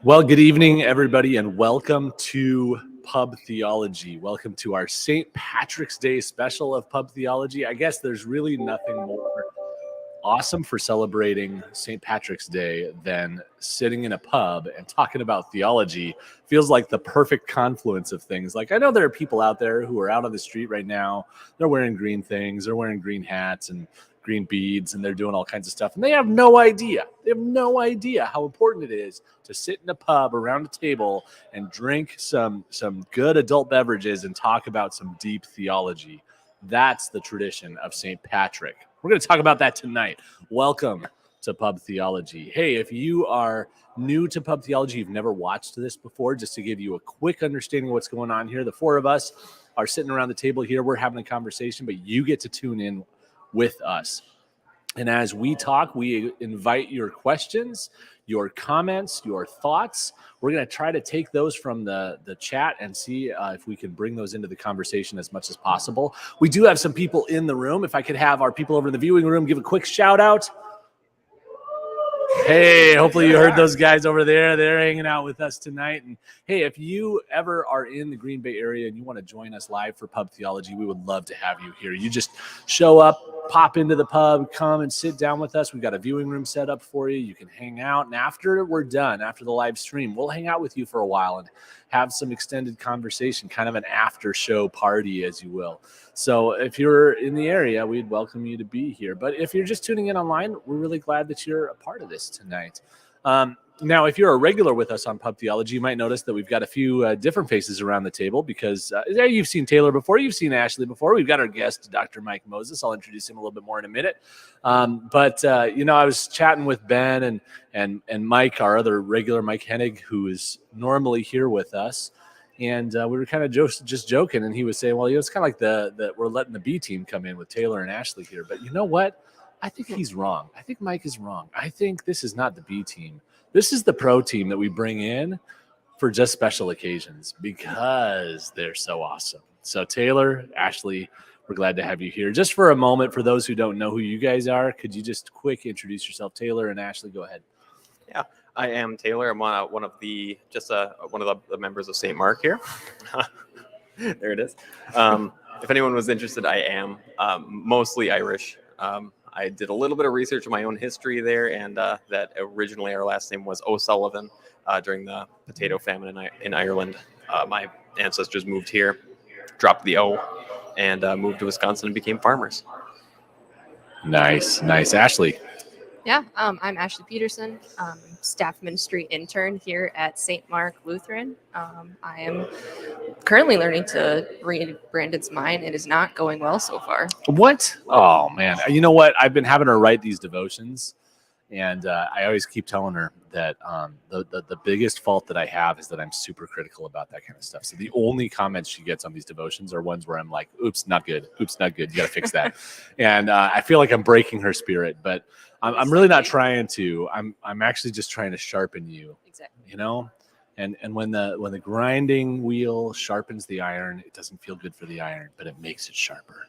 Well, good evening, everybody, and welcome to Pub Theology. Welcome to our St. Patrick's Day special of Pub Theology. I guess there's really nothing more awesome for celebrating St. Patrick's Day than sitting in a pub and talking about theology. Feels like the perfect confluence of things. Like, I know there are people out there who are out on the street right now. They're wearing green things. They're wearing green hats and green beads, and they're doing all kinds of stuff. And they have no idea. They have no idea how important it is to sit in a pub around a table and drink some good adult beverages and talk about some deep theology. That's the tradition of St. Patrick. We're going to talk about that tonight. Welcome to Pub Theology. Hey, if you are new to Pub Theology, you've never watched this before, just to give you a quick understanding of what's going on here, the four of us are sitting around the table here. We're having a conversation, but you get to tune in with us. And as we talk, we invite your questions, your comments, your thoughts. We're going to try to take those from the chat and see if we can bring those into the conversation as much as possible. We do have some people in the room. If I could have our people over in the viewing room give a quick shout out. Hey, hopefully you heard those guys over there. They're hanging out with us tonight. And hey, if you ever are in the Green Bay area and you want to join us live for Pub Theology, we would love to have you here. You just show up, pop into the pub, come and sit down with us. We've got a viewing room set up for you. You can hang out. And after we're done, after the live stream, we'll hang out with you for a while and have some extended conversation, kind of an after show party, as you will. So if you're in the area, we'd welcome you to be here. But if you're just tuning in online, we're really glad that you're a part of this tonight. Now, if you're a regular with us on Pub Theology, you might notice that we've got a few different faces around the table because you've seen Taylor before, you've seen Ashley before. We've got our guest, Dr. Mike Moses. I'll introduce him a little bit more in a minute. But I was chatting with Ben and Mike, our other regular, Mike Hennig, who is normally here with us. And we were kind of just joking, and he was saying, well, it's kind of like the we're letting the B team come in with Taylor and Ashley here. But you know what? I think he's wrong. I think Mike is wrong. I think this is not the B team. This is the pro team that we bring in for just special occasions because they're so awesome. So Taylor, Ashley, we're glad to have you here. Just for a moment, for those who don't know who you guys are, could you just quick introduce yourself? Taylor and Ashley, go ahead. Yeah, I am Taylor. I'm one of the members of St. Mark here. There it is. If anyone was interested, I am mostly Irish. I did a little bit of research on my own history there, and that originally our last name was O'Sullivan during the potato famine in Ireland. My ancestors moved here, dropped the O, and moved to Wisconsin and became farmers. Nice. Ashley. Yeah, I'm Ashley Peterson, staff ministry intern here at St. Mark Lutheran. I am currently learning to read Brandon's mind. It is not going well so far. What? Oh, man. You know what? I've been having her write these devotions, and I always keep telling her that the biggest fault that I have is that I'm super critical about that kind of stuff. So the only comments she gets on these devotions are ones where I'm like, oops, not good. Oops, not good. You got to fix that. And I feel like I'm breaking her spirit, but I'm really not trying to. I'm actually just trying to sharpen you. Exactly. And when the grinding wheel sharpens the iron, it doesn't feel good for the iron, but it makes it sharper.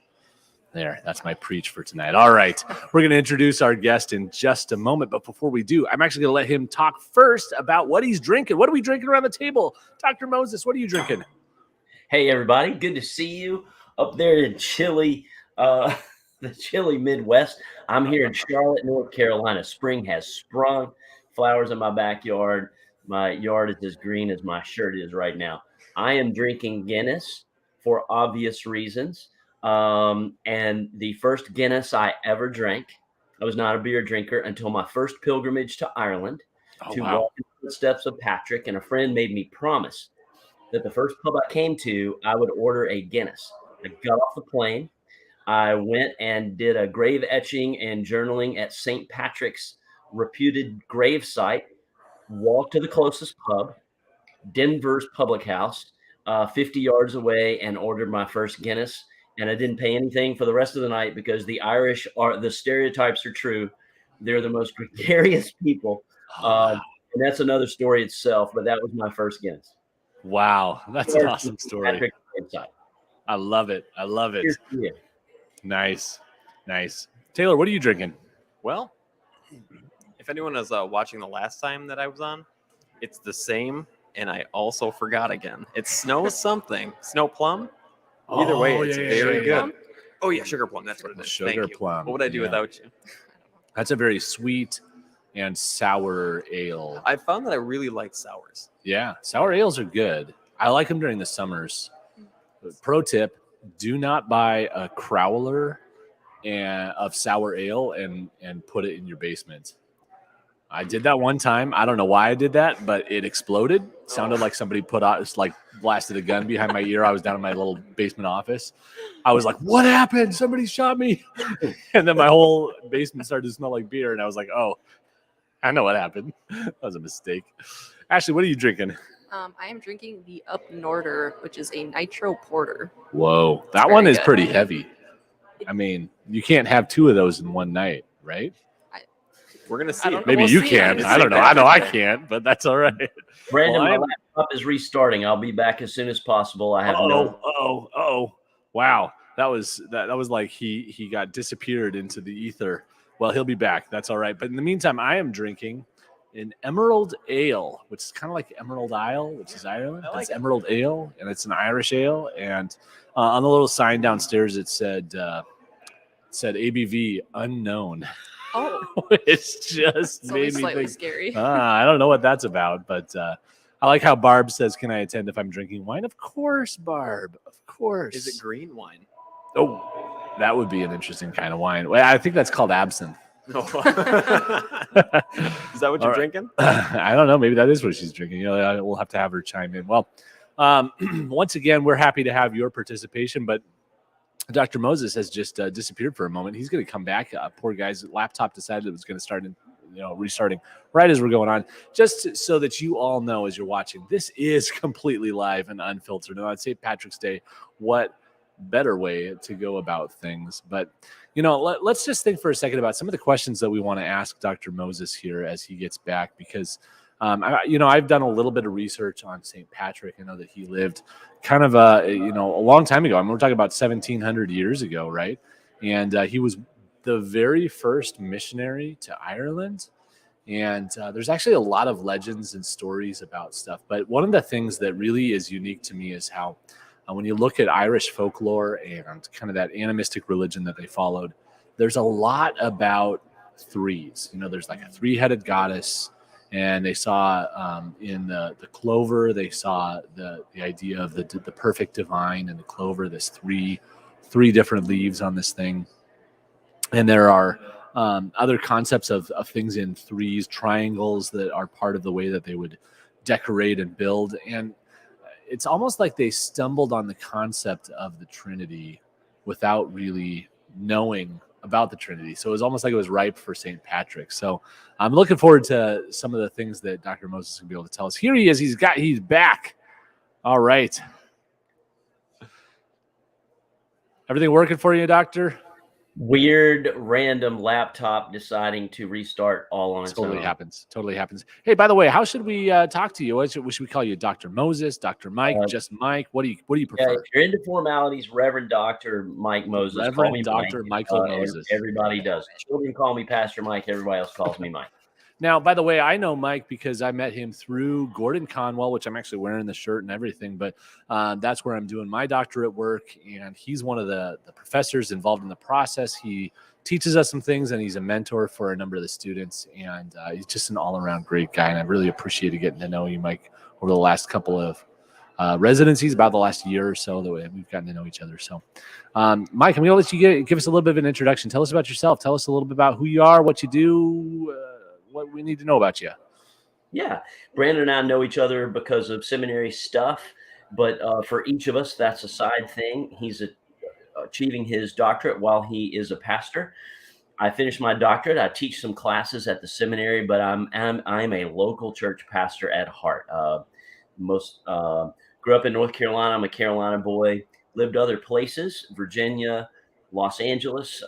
There, that's my preach for tonight. All right, we're going to introduce our guest in just a moment, but before we do, I'm actually going to let him talk first about what he's drinking. What are we drinking around the table? Dr. Moses, what are you drinking? Hey, everybody. Good to see you up there in chilly, the chilly Midwest. I'm here in Charlotte, North Carolina. Spring has sprung. Flowers in my backyard. My yard is as green as my shirt is right now. I am drinking Guinness for obvious reasons. And the first Guinness I ever drank, I was not a beer drinker until my first pilgrimage to Ireland walk in the footsteps of Patrick. And a friend made me promise that the first pub I came to, I would order a Guinness. I got off the plane. I went and did a grave etching and journaling at St. Patrick's reputed grave site, walked to the closest pub, Denver's Public House, 50 yards away, and ordered my first Guinness. And I didn't pay anything for the rest of the night because the Irish the stereotypes are true. They're the most gregarious people. And that's another story itself, but that was my first Guinness. Wow, that's an awesome story. I love it. Nice. Taylor, what are you drinking? Well, if anyone was watching the last time that I was on, It's the same, and I also forgot again. It's snow something. Snow plum? Either way, Oh, it's yeah, yeah, very yeah, good. yeah. Oh, yeah, sugar plum. That's what it is. Sugar Thank you. plum, What would I do yeah. without you? That's a very sweet and sour ale. I found that I really like sours. Yeah, sour ales are good. I like them during the summers. Pro tip: do not buy a crowler of sour ale and put it in your basement. I did that one time. I don't know why I did that, but it exploded. Sounded like somebody blasted a gun behind my ear. I was down in my little basement office. I was like, "What happened? Somebody shot me!" And then my whole basement started to smell like beer, and I was like, "Oh, I know what happened. That was a mistake." Ashley, what are you drinking? I am drinking the Up Norder, which is a nitro porter. Whoa, that very one is good. pretty heavy. I mean, you can't have two of those in one night, right? We're going to see. don't know. Maybe We'll you see. can. It's I don't know. I know I can't, but that's all right. Brandon, Well, my laptop is restarting. I'll be back as soon as possible. I have Wow. That was like he got disappeared into the ether. Well, he'll be back. That's all right. But in the meantime, I am drinking an Emerald Ale, which is kind of like Emerald Isle, which is Ireland. It's Emerald Ale, and it's an Irish ale. And on the little sign downstairs, it said ABV unknown. Oh, It's just it's only made me slightly think. scary. I don't know what that's about, but I like how Barb says, "Can I attend if I'm drinking wine?" Of course, Barb. Of course. Is it green wine? Oh, that would be an interesting kind of wine. Well, I think that's called absinthe. No. Is that what you're drinking? I don't know. Maybe that is what she's drinking. We'll have to have her chime in. Well, once again, we're happy to have your participation, but Dr. Moses has just disappeared for a moment. He's going to come back. Poor guy's laptop decided it was going to start restarting right as we're going on. Just so that you all know as you're watching, this is completely live and unfiltered. And on St. Patrick's Day, what better way to go about things? But, let's just think for a second about some of the questions that we want to ask Dr. Moses here as he gets back, because I've done a little bit of research on St. Patrick. I know that he lived kind of a long time ago. I mean, we're talking about 1700 years ago, right? And he was the very first missionary to Ireland. And there's actually a lot of legends and stories about stuff. But one of the things that really is unique to me is how when you look at Irish folklore and kind of that animistic religion that they followed, there's a lot about threes. There's like a three-headed goddess. And they saw in the clover, they saw the idea of the perfect divine, and the clover, this three different leaves on this thing. And there are other concepts of things in threes, triangles that are part of the way that they would decorate and build. And it's almost like they stumbled on the concept of the Trinity without really knowing about the Trinity. So it was almost like it was ripe for St. Patrick. So I'm looking forward to some of the things that Dr. Moses is going to be able to tell us. Here he is. He's back. All right. Everything working for you, Doctor? Weird, random laptop deciding to restart all on its own. Totally happens. Hey, by the way, how should we talk to you? What should we call you? Dr. Moses, Dr. Mike, just Mike? What do you prefer? If you're into formalities, Reverend Dr. Mike Moses. Reverend Dr. Michael Moses. Everybody does. Children call me Pastor Mike. Everybody else calls me Mike. Now, by the way, I know Mike because I met him through Gordon Conwell, which I'm actually wearing the shirt and everything, but that's where I'm doing my doctorate work, and he's one of the professors involved in the process. He teaches us some things, and he's a mentor for a number of the students, and he's just an all-around great guy, and I really appreciated getting to know you, Mike, over the last couple of residencies, about the last year or so that we've gotten to know each other. So, Mike, I'm going to let you give us a little bit of an introduction. Tell us about yourself. Tell us a little bit about who you are, what you do, what we need to know about you. Yeah. Brandon and I know each other because of seminary stuff, but for each of us, that's a side thing. He's achieving his doctorate while he is a pastor. I finished my doctorate. I teach some classes at the seminary, but I'm a local church pastor at heart. Grew up in North Carolina. I'm a Carolina boy. Lived other places, Virginia, Los Angeles,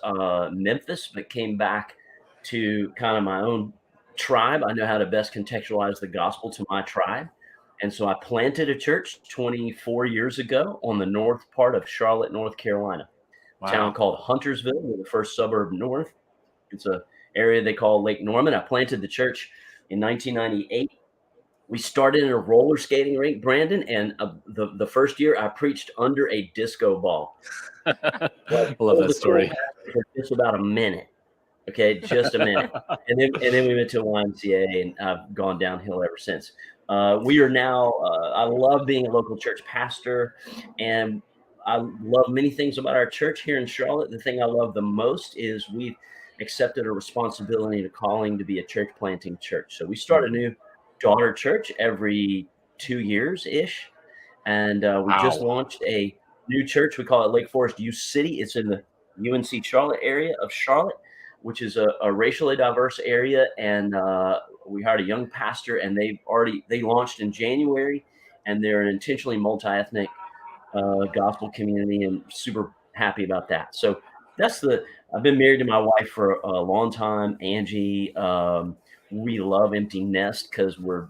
Memphis, but came back to kind of my own tribe. I know how to best contextualize the gospel to my tribe. And so I planted a church 24 years ago on the north part of Charlotte, North Carolina, a town called Huntersville, the first suburb north. It's an area they call Lake Norman. I planted the church in 1998. We started in a roller skating rink, Brandon, and the first year I preached under a disco ball. I love that story. For just about a minute. Okay, just a minute. And then we went to a YMCA, and I've gone downhill ever since. We are now, I love being a local church pastor, and I love many things about our church here in Charlotte. The thing I love the most is we've accepted a responsibility and a calling to be a church planting church. So we start a new daughter church every 2 years-ish. And we just launched a new church. We call it Lake Forest U City. It's in the UNC Charlotte area of Charlotte, which is a racially diverse area. And we hired a young pastor, and they launched in January, and they're an intentionally multi-ethnic gospel community, and super happy about that. So I've been married to my wife for a long time, Angie. We love Empty Nest because we're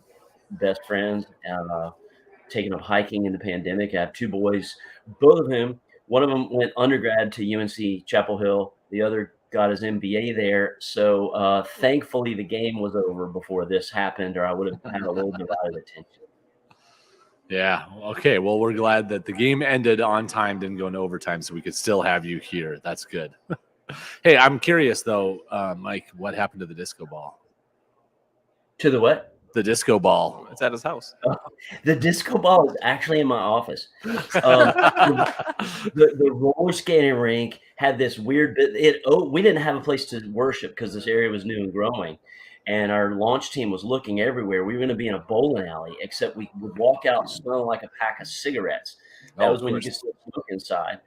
best friends. Taking up hiking in the pandemic. I have 2 boys, both of whom, one of them went undergrad to UNC Chapel Hill. The other got his MBA there. So thankfully the game was over before this happened, or I would have had a little bit of attention. Yeah. Okay. Well, we're glad that the game ended on time, didn't go into overtime, so we could still have you here. That's good. Hey, I'm curious though, Mike, what happened to the disco ball? To the what? The disco ball. It's at his house. The disco ball is actually in my office. The roller skating rink had this weird bit. We didn't have a place to worship because this area was new and growing. And our launch team was looking everywhere. We were going to be in a bowling alley, except we would walk out smelling like a pack of cigarettes. That was when you could still smoke inside,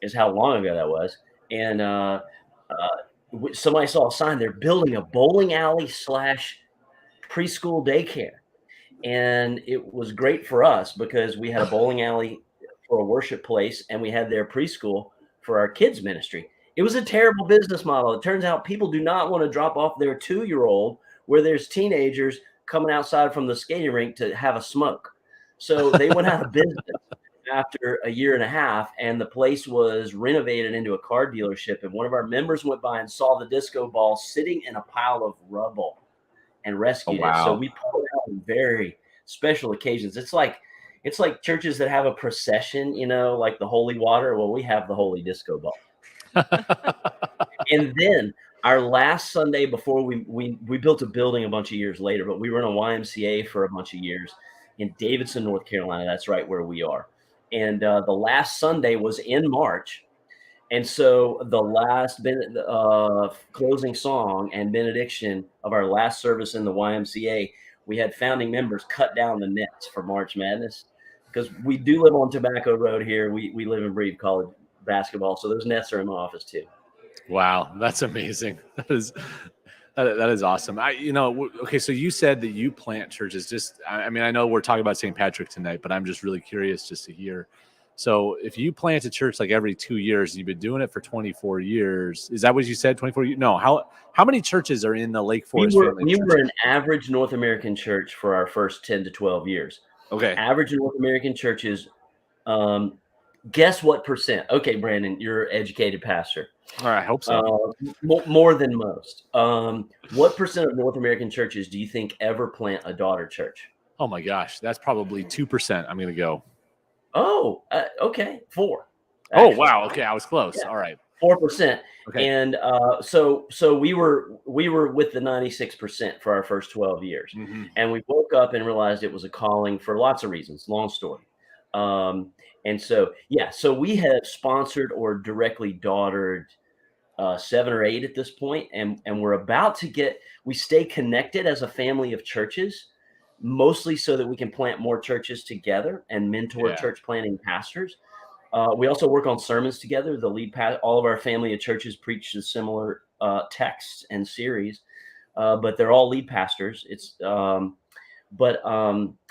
is how long ago that was. And somebody saw a sign. They're building a bowling alley / preschool daycare. And it was great for us because we had a bowling alley for a worship place, and we had their preschool for our kids ministry. It was a terrible business model. It turns out people do not want to drop off their 2-year-old where there's teenagers coming outside from the skating rink to have a smoke. So they went out of business after a year and a half, and the place was renovated into a car dealership. And one of our members went by and saw the disco ball sitting in a pile of rubble and rescued it. So we pull it out on very special occasions. It's like churches that have a procession, like the holy water. Well, we have the holy disco ball. And then our last Sunday before we built a building a bunch of years later, but we were in a YMCA for a bunch of years in Davidson, North Carolina. That's right where we are. And the last Sunday was in March. And so the last closing song and benediction of our last service in the YMCA, we had founding members cut down the nets for March Madness, because we do live on Tobacco Road here. We live and breathe college basketball. So those nets are in my office too. Wow. That's amazing. That is awesome. Okay. So you said that you plant churches. I know we're talking about St. Patrick tonight, but I'm just really curious just to hear. So if you plant a church like every 2 years, you've been doing it for 24 years. Is that what you said? 24 years? No. How many churches are in the Lake Forest family? We were an average North American church for our first 10 to 12 years. Okay. Average North American churches. Guess what percent? Okay, Brandon, you're an educated pastor. All right, I hope so. More than most. What percent of North American churches do you think ever plant a daughter church? Oh my gosh, that's probably 2%. I'm going to go. Oh, okay, 4. Actually. Oh wow, okay, I was close. Yeah. All right, 4%. Okay, and so we were with the 96% for our first 12 years, and we woke up and realized it was a calling for lots of reasons. Long story. And so we have sponsored or directly daughtered 7 or 8 at this point, and we're about to we stay connected as a family of churches, mostly so that we can plant more churches together and mentor church planting pastors. We also work on sermons together. The lead all of our family of churches preach a similar text and series, but they're all lead pastors.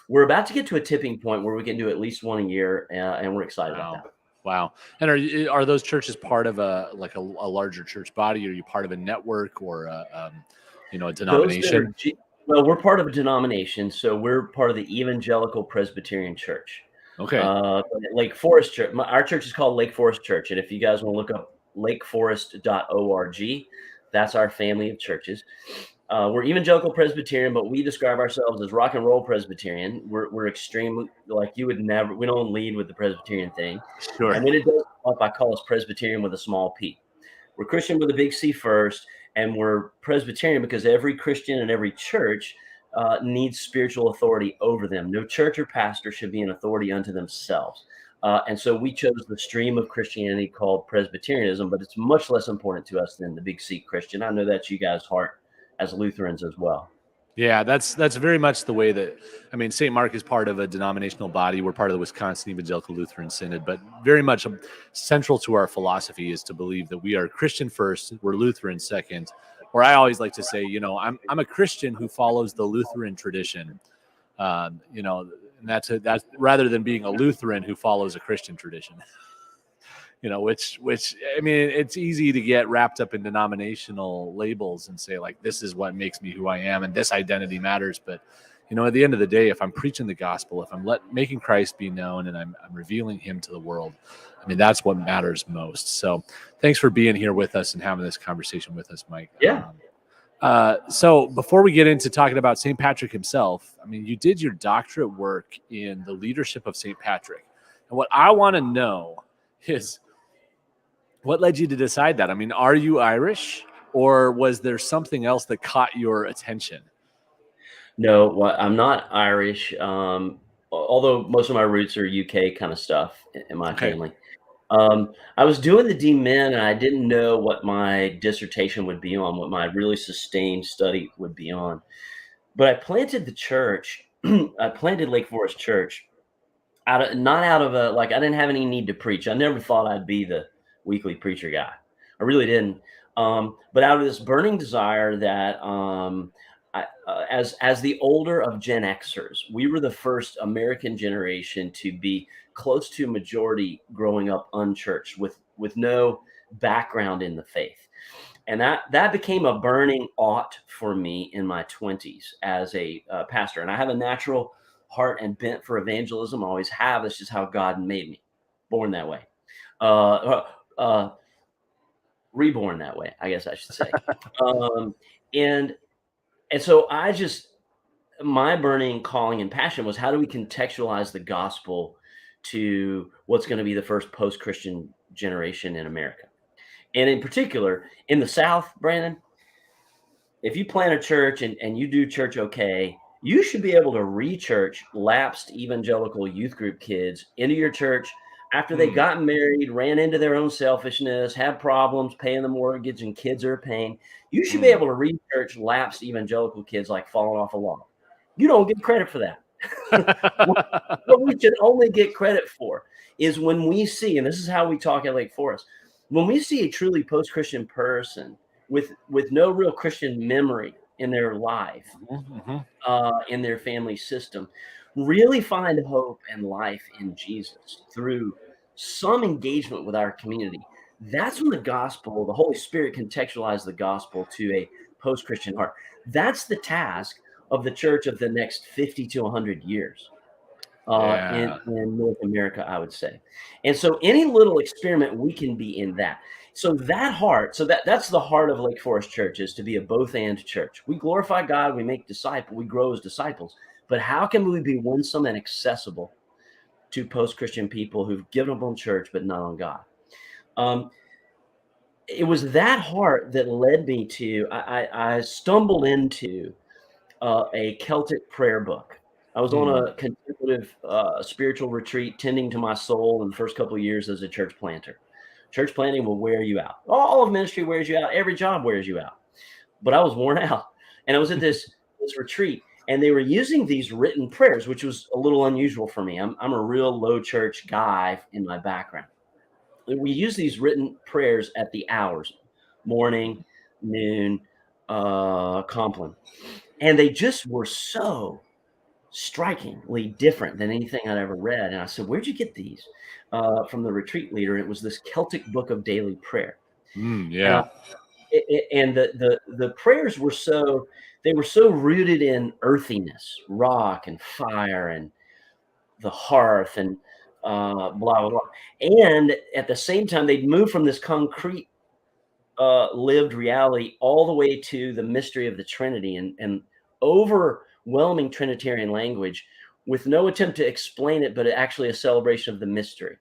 We're about to get to a tipping point where we can do at least one a year, and we're excited about that. Wow. And are those churches part of a larger church body? Are you part of a network or a denomination? Well, we're part of a denomination, so we're part of the Evangelical Presbyterian Church. Okay. Lake Forest Church. Our church is called Lake Forest Church, and if you guys want to look up lakeforest.org, that's our family of churches. We're evangelical Presbyterian, but we describe ourselves as rock and roll Presbyterian. We're extreme, like you would never. We don't lead with the Presbyterian thing, Sure. and when it does come up, I call us Presbyterian with a small p. We're Christian with a big C first, and we're Presbyterian because every Christian and every church needs spiritual authority over them. No church or pastor should be an authority unto themselves. And so we chose the stream of Christianity called Presbyterianism, but it's much less important to us than the big C Christian. I know that's you guys' heart as Lutherans as well. Yeah, that's very much the way that, I mean, St. Mark is part of a denominational body. We're part of the Wisconsin Evangelical Lutheran Synod, but very much central to our philosophy is to believe that we are Christian first, we're Lutheran second. Or I always like to say, I'm a Christian who follows the Lutheran tradition. And that's rather than being a Lutheran who follows a Christian tradition. Which I mean, it's easy to get wrapped up in denominational labels and say, like, this is what makes me who I am and this identity matters. But, at the end of the day, if I'm preaching the gospel, if I'm making Christ be known and I'm revealing him to the world, I mean, that's what matters most. So thanks for being here with us and having this conversation with us, Mike. Yeah. So before we get into talking about St. Patrick himself, I mean, you did your doctorate work in the leadership of St. Patrick. And what I want to know is, what led you to decide that? I mean, are you Irish, or was there something else that caught your attention? No, I'm not Irish. Although most of my roots are UK kind of stuff in my family. I was doing the D-Min, and I didn't know what my dissertation would be on, what my really sustained study would be on. But I planted the church. I planted Lake Forest Church not out of I didn't have any need to preach. I never thought I'd be the weekly preacher guy. I really didn't. But out of this burning desire that as the older of Gen Xers, we were the first American generation to be close to majority growing up unchurched with no background in the faith. And that became a burning ought for me in my 20s as a pastor. And I have a natural heart and bent for evangelism. I always have. That's just how God made me. Born that way. Reborn that way, I guess I should say. And so my burning calling and passion was, how do we contextualize the gospel to what's going to be the first post-Christian generation in America? And in particular, in the South, Brandon, if you plant a church and you do church okay, you should be able to re-church lapsed evangelical youth group kids into your church after they got married, ran into their own selfishness, had problems paying the mortgage, and kids are a pain. You should be able to re-church lapsed evangelical kids like falling off a log. You don't get credit for that. What we should only get credit for is when we see, and this is how we talk at Lake Forest, when we see a truly post-Christian person with no real Christian memory in their life, in their family system, really find hope and life in Jesus through some engagement with our community. That's when the gospel, the Holy Spirit contextualizes the gospel to a post-Christian heart. That's the task of the church of the next 50 to 100 years in North America, I would say. And so any little experiment we can be in that. So that's the heart of Lake Forest Church, is to be a both-and church. We glorify God, we make disciples, we grow as disciples. But how can we be winsome and accessible to post-Christian people who've given up on church but not on God? It was that heart that led me to, I stumbled into a Celtic prayer book. I was on a contemplative spiritual retreat, tending to my soul in the first couple of years as a church planter. Church planting will wear you out. All of ministry wears you out. Every job wears you out. But I was worn out. And I was at this retreat, and they were using these written prayers, which was a little unusual for me. I'm a real low church guy in my background. We use these written prayers at the hours, morning, noon, Compline. And they just were so strikingly different than anything I'd ever read. And I said, "Where'd you get these?" From the retreat leader. It was this Celtic book of daily prayer. And the prayers were so rooted in earthiness, rock and fire and the hearth and blah, blah, blah. And at the same time, they'd moved from this concrete lived reality all the way to the mystery of the Trinity and overwhelming Trinitarian language with no attempt to explain it, but actually a celebration of the mystery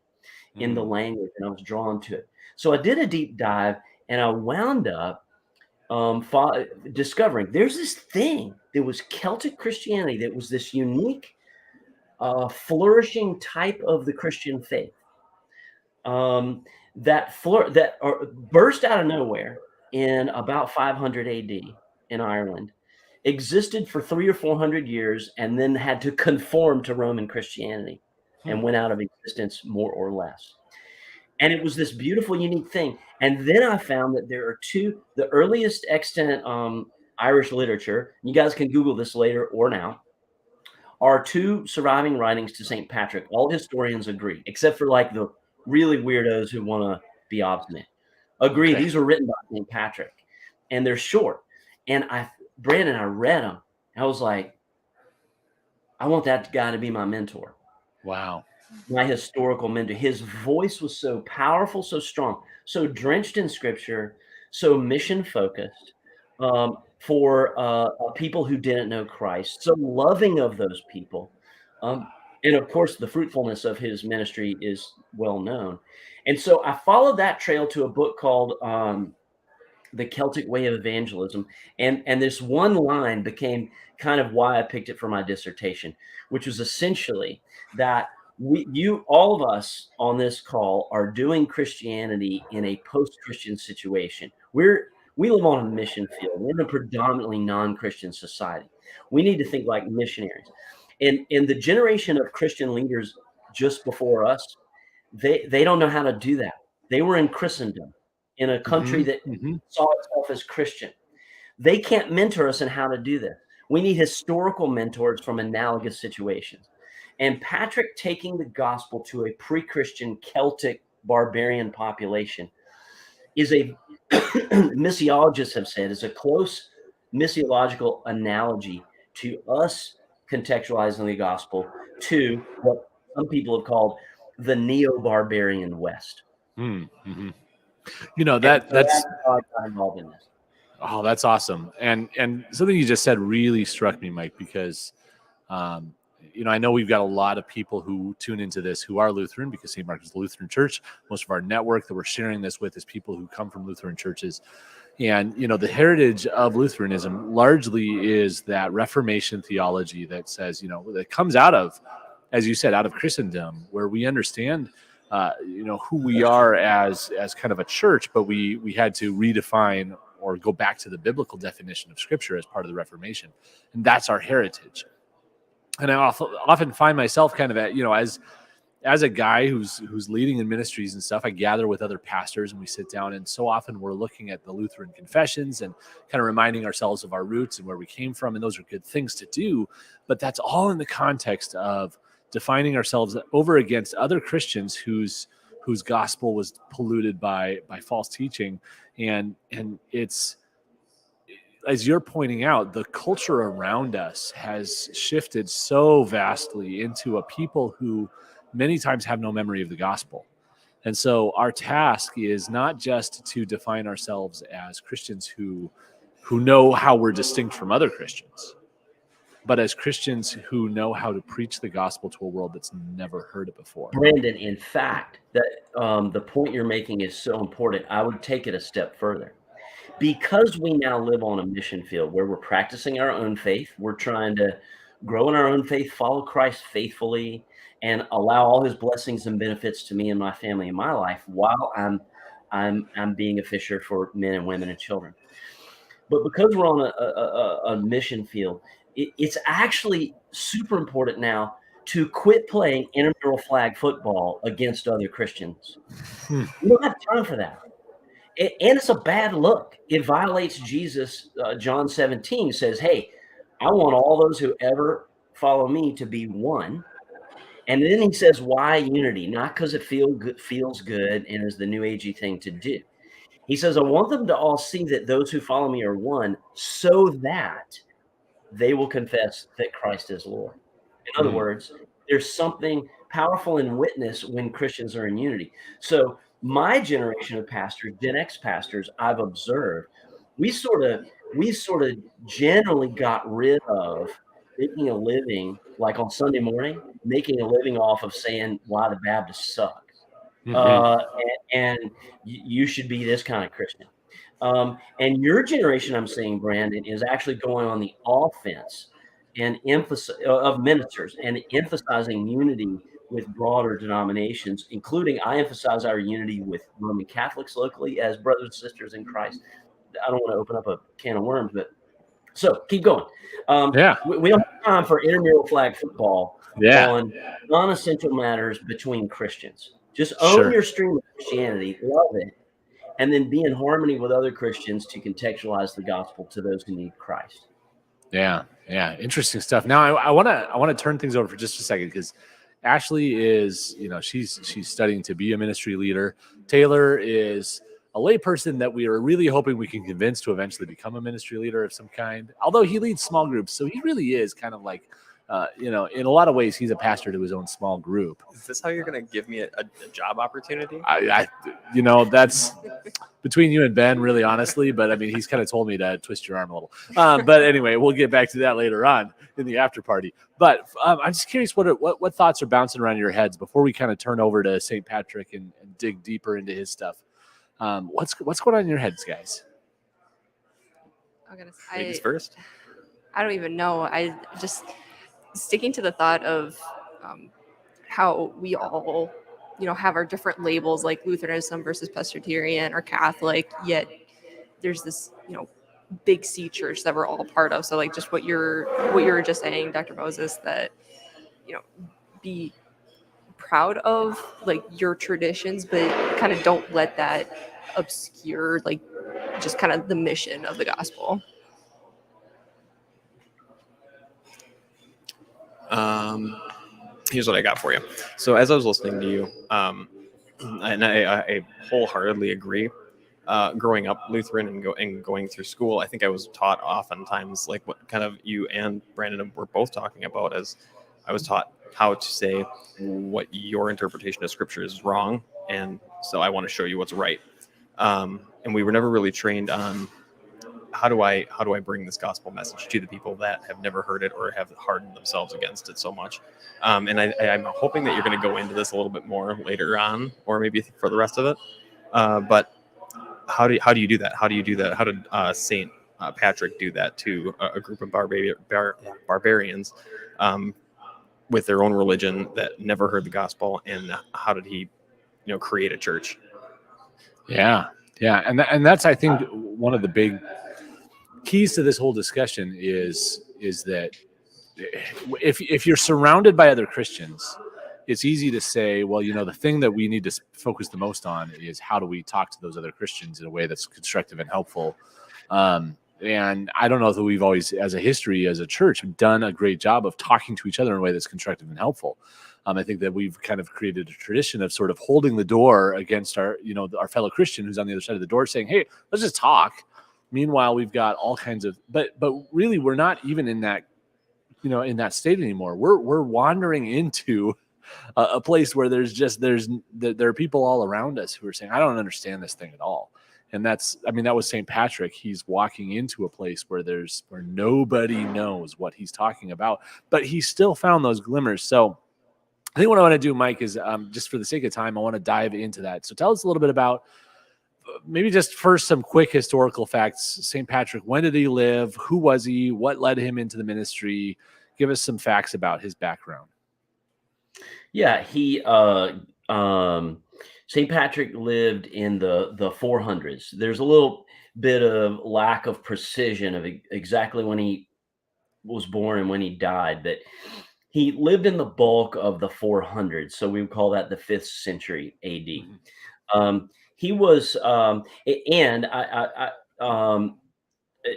in the language, and I was drawn to it. So I did a deep dive, and I wound up discovering there's this thing that was Celtic Christianity that was this unique, flourishing type of the Christian faith that burst out of nowhere in about 500 AD in Ireland, existed for 300 or 400 years, and then had to conform to Roman Christianity and went out of existence more or less. And it was this beautiful, unique thing. And then I found that there are the earliest extant Irish literature, you guys can Google this later or now, are 2 surviving writings to St. Patrick. All historians agree, except for like the really weirdos who want to be obstinate. Agree, these were written by St. Patrick, and they're short. And Brandon, I read them. I was like, I want that guy to be my mentor. Wow. My historical mentor. His voice was so powerful, so strong, so drenched in scripture, so mission focused for people who didn't know Christ, so loving of those people. And of course, the fruitfulness of his ministry is well known. And so I followed that trail to a book called The Celtic Way of Evangelism. And this one line became kind of why I picked it for my dissertation, which was essentially that all of us on this call are doing Christianity in a post-Christian situation. We live on a mission field. We're in a predominantly non-Christian society. We need to think like missionaries. And the generation of Christian leaders just before us, they don't know how to do that. They were in Christendom, in a country that saw itself as Christian. They can't mentor us in how to do this. We need historical mentors from analogous situations. And Patrick taking the gospel to a pre-Christian Celtic barbarian population is missiologists have said, is a close missiological analogy to us contextualizing the gospel to what some people have called the neo-barbarian West. Mm-hmm. You know, that's how I got involved in this. Oh, that's awesome. And something you just said really struck me, Mike, because I know we've got a lot of people who tune into this who are Lutheran, because St. Mark is the Lutheran church. Most of our network that we're sharing this with is people who come from Lutheran churches. And, the heritage of Lutheranism largely is that Reformation theology that says, that comes out of, as you said, out of Christendom, where we understand, who we are as kind of a church, but we had to redefine or go back to the biblical definition of Scripture as part of the Reformation. And that's our heritage. And I often find myself kind of at, as a guy who's leading in ministries and stuff, I gather with other pastors and we sit down, and so often we're looking at the Lutheran confessions and kind of reminding ourselves of our roots and where we came from. And those are good things to do, but that's all in the context of defining ourselves over against other Christians whose gospel was polluted by false teaching. And it's, as you're pointing out, the culture around us has shifted so vastly into a people who many times have no memory of the gospel. And so our task is not just to define ourselves as Christians who know how we're distinct from other Christians, but as Christians who know how to preach the gospel to a world that's never heard it before. Brandon, in fact, that the point you're making is so important. I would take it a step further. Because we now live on a mission field where we're practicing our own faith, we're trying to grow in our own faith, follow Christ faithfully, and allow all his blessings and benefits to me and my family and my life while I'm being a fisher for men and women and children. But because we're on a mission field, it's actually super important now to quit playing intramural flag football against other Christians. We don't have time for that. And it's a bad look. It violates Jesus. John 17 says, hey, I want all those who ever follow me to be one. And then he says, why unity? Not because it feels good and is the new agey thing to do. He says, I want them to all see that those who follow me are one, so that they will confess that Christ is Lord. In other words, there's something powerful in witness when Christians are in unity. So My generation of pastors, Gen X pastors, I've observed, we sort of generally got rid of making a living, like on Sunday morning, making a living off of saying why the Baptists suck. Mhm. Uh, and you should be this kind of Christian. And your generation, I'm saying, Brandon, is actually going on the offense and emphasis of ministers and emphasizing unity with broader denominations, including I emphasize our unity with Roman Catholics locally as brothers and sisters in Christ. I don't want to open up a can of worms, but so keep going. Yeah. We don't have time for intramural flag football Yeah. on non-essential matters between Christians. Just own Sure. your stream of Christianity, love it, and then be in harmony with other Christians to contextualize the gospel to those who need Christ. Yeah. Yeah. Interesting stuff. Now I want to turn things over for just a second because Ashley is, she's studying to be a ministry leader. Taylor is a layperson that we are really hoping we can convince to eventually become a ministry leader of some kind. Although he leads small groups, so he really is kind of like, in a lot of ways, he's a pastor to his own small group. Is this how you're going to give me a job opportunity? That's between you and Ben, really honestly. But I mean, he's kind of told me to twist your arm a little. But anyway, we'll get back to that later on in the after party. But I'm just curious what thoughts are bouncing around your heads before we kind of turn over to St. Patrick and dig deeper into his stuff. What's going on in your heads, guys? Ladies first. I don't even know. I just sticking to the thought of how we all, have our different labels like Lutheranism versus Presbyterian or Catholic, yet there's this, big C church that we're all part of. So like just what you were just saying, Dr. Moses, that, be proud of like your traditions, but kind of don't let that obscure like just kind of the mission of the gospel. Here's what I got for you. So as I was listening to you, and I wholeheartedly agree. Growing up Lutheran and going through school, I think I was taught oftentimes like what kind of you and Brandon were both talking about, as I was taught how to say what your interpretation of Scripture is wrong, and so I want to show you what's right. And we were never really trained on how do I bring this gospel message to the people that have never heard it or have hardened themselves against it so much. And I'm hoping that you're going to go into this a little bit more later on, or maybe for the rest of it. But how do you do that? How do you do that? How did Saint Patrick do that to a group of barbarians with their own religion that never heard the gospel? And how did he, create a church? Yeah, and that's I think one of the big keys to this whole discussion is that if you're surrounded by other Christians, it's easy to say, well, the thing that we need to focus the most on is how do we talk to those other Christians in a way that's constructive and helpful. And I don't know that we've always, as a history, as a church, done a great job of talking to each other in a way that's constructive and helpful. I think that we've kind of created a tradition of sort of holding the door against our fellow Christian who's on the other side of the door saying, hey, let's just talk. Meanwhile, we've got all kinds of, but really we're not even in that, in that state anymore. We're wandering into a place where there are people all around us who are saying, I don't understand this thing at all. And that was St. Patrick. He's walking into a place where nobody knows what he's talking about, but he still found those glimmers. So I think what I want to do, Mike, is just for the sake of time, I want to dive into that. So tell us a little bit about maybe just first some quick historical facts. St. Patrick, when did he live? Who was he? What led him into the ministry? Give us some facts about his background. Yeah, he St. Patrick lived in the 400s. There's a little bit of lack of precision of exactly when he was born and when he died, but he lived in the bulk of the 400s, so we would call that the 5th century AD. He was, and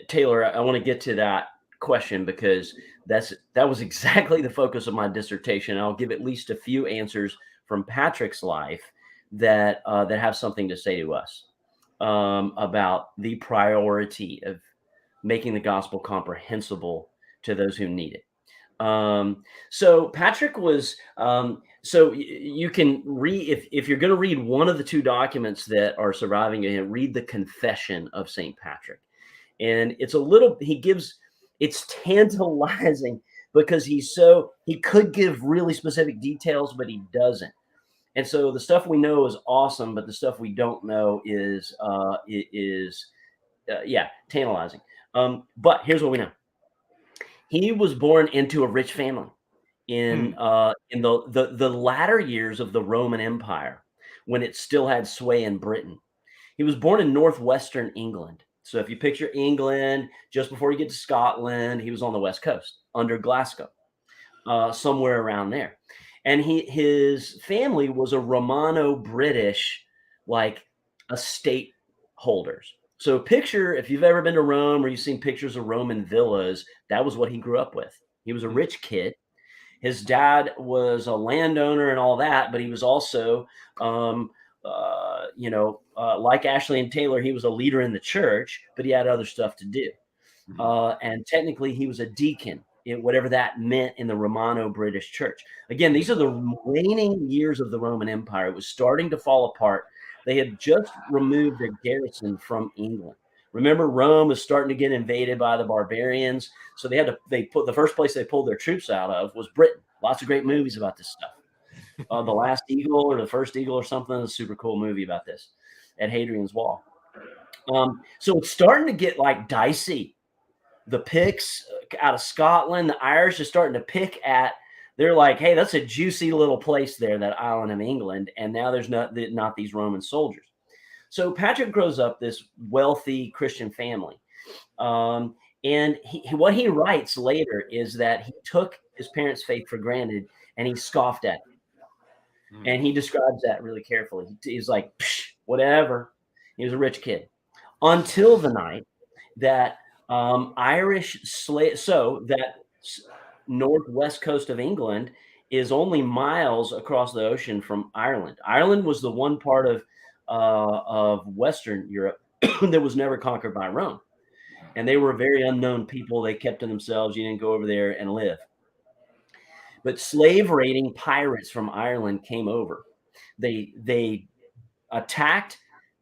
Taylor, I want to get to that question because that was exactly the focus of my dissertation. I'll give at least a few answers from Patrick's life that have something to say to us about the priority of making the gospel comprehensible to those who need it. So Patrick was, you can read, if you're going to read one of the two documents that are surviving, read the Confession of St. Patrick. And it's it's tantalizing because he could give really specific details, but he doesn't. And so the stuff we know is awesome, but the stuff we don't know is tantalizing. But here's what we know. He was born into a rich family in the latter years of the Roman Empire, when it still had sway in Britain. He was born in northwestern England. So if you picture England, just before you get to Scotland, he was on the west coast under Glasgow, somewhere around there. And his family was a Romano-British, like, estate holders. So picture, if you've ever been to Rome or you've seen pictures of Roman villas, that was what he grew up with. He was a rich kid. His dad was a landowner and all that, but he was also, like Ashley and Taylor, he was a leader in the church, but he had other stuff to do. And technically he was a deacon, whatever that meant in the Romano-British church. Again, these are the waning years of the Roman Empire. It was starting to fall apart. They had just removed their garrison from England. Remember, Rome was starting to get invaded by the barbarians. So the first place they pulled their troops out of was Britain. Lots of great movies about this stuff. The Last Eagle or The First Eagle or something, a super cool movie about this at Hadrian's Wall. So it's starting to get like dicey. The Picts out of Scotland, the Irish are starting to pick at, they're like, hey, that's a juicy little place there, that island of England. And now there's not these Roman soldiers. So Patrick grows up this wealthy Christian family. And what he writes later is that he took his parents' faith for granted and he scoffed at it. And he describes that really carefully. He's like, whatever. He was a rich kid. Until the night that Irish slave, so that northwest coast of England is only miles across the ocean from Ireland. Ireland was the one part of Western Europe that was never conquered by Rome. And they were very unknown people. They kept to themselves. You didn't go over there and live. But slave raiding pirates from Ireland came over. They attacked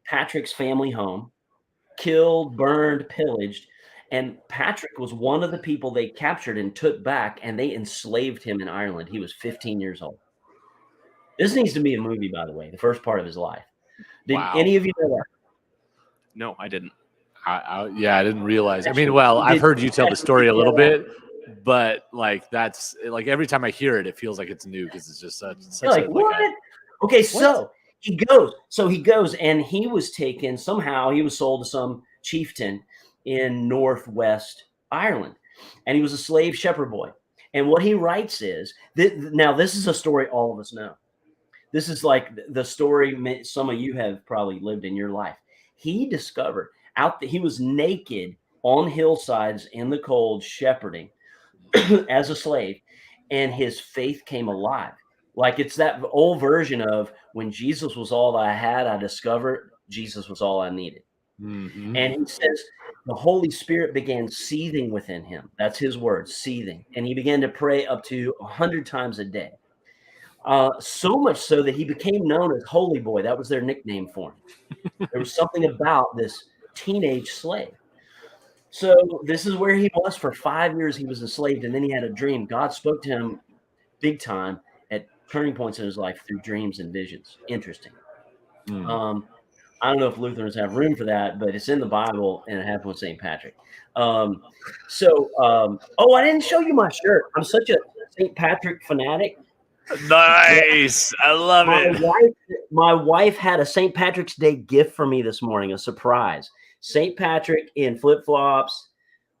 Patrick's family home, killed, burned, pillaged. And Patrick was one of the people they captured and took back, and they enslaved him in Ireland. He was 15 years old. This needs to be a movie, by the way, the first part of his life. Did any of you know that? No, I didn't. I didn't realize. I mean, well, I've heard you tell the story a little bit, but like that's like every time I hear it, it feels like it's new because it's just such like, what? Okay, so he goes, and he was taken somehow. He was sold to some chieftain in northwest Ireland, and he was a slave shepherd boy. And what he writes is now this is a story all of us know. This is like the story some of you have probably lived in your life. He discovered he was naked on hillsides in the cold shepherding as a slave, and his faith came alive. Like it's that old version of when Jesus was all I had, I discovered Jesus was all I needed. Mm-hmm. And he says the Holy Spirit began seething within him. That's his word, seething. And he began to pray up to 100 times a day. So much so that he became known as Holy Boy. That was their nickname for him. There was something about this teenage slave. So this is where he was for 5 years. He was enslaved, and then he had a dream. God spoke to him big time at turning points in his life through dreams and visions. Interesting. I don't know if Lutherans have room for that, but it's in the Bible, and it happened with St. Patrick. I didn't show you my shirt. I'm such a St. Patrick fanatic. Nice. I love it. My wife had a St. Patrick's Day gift for me this morning, a surprise. St. Patrick in flip-flops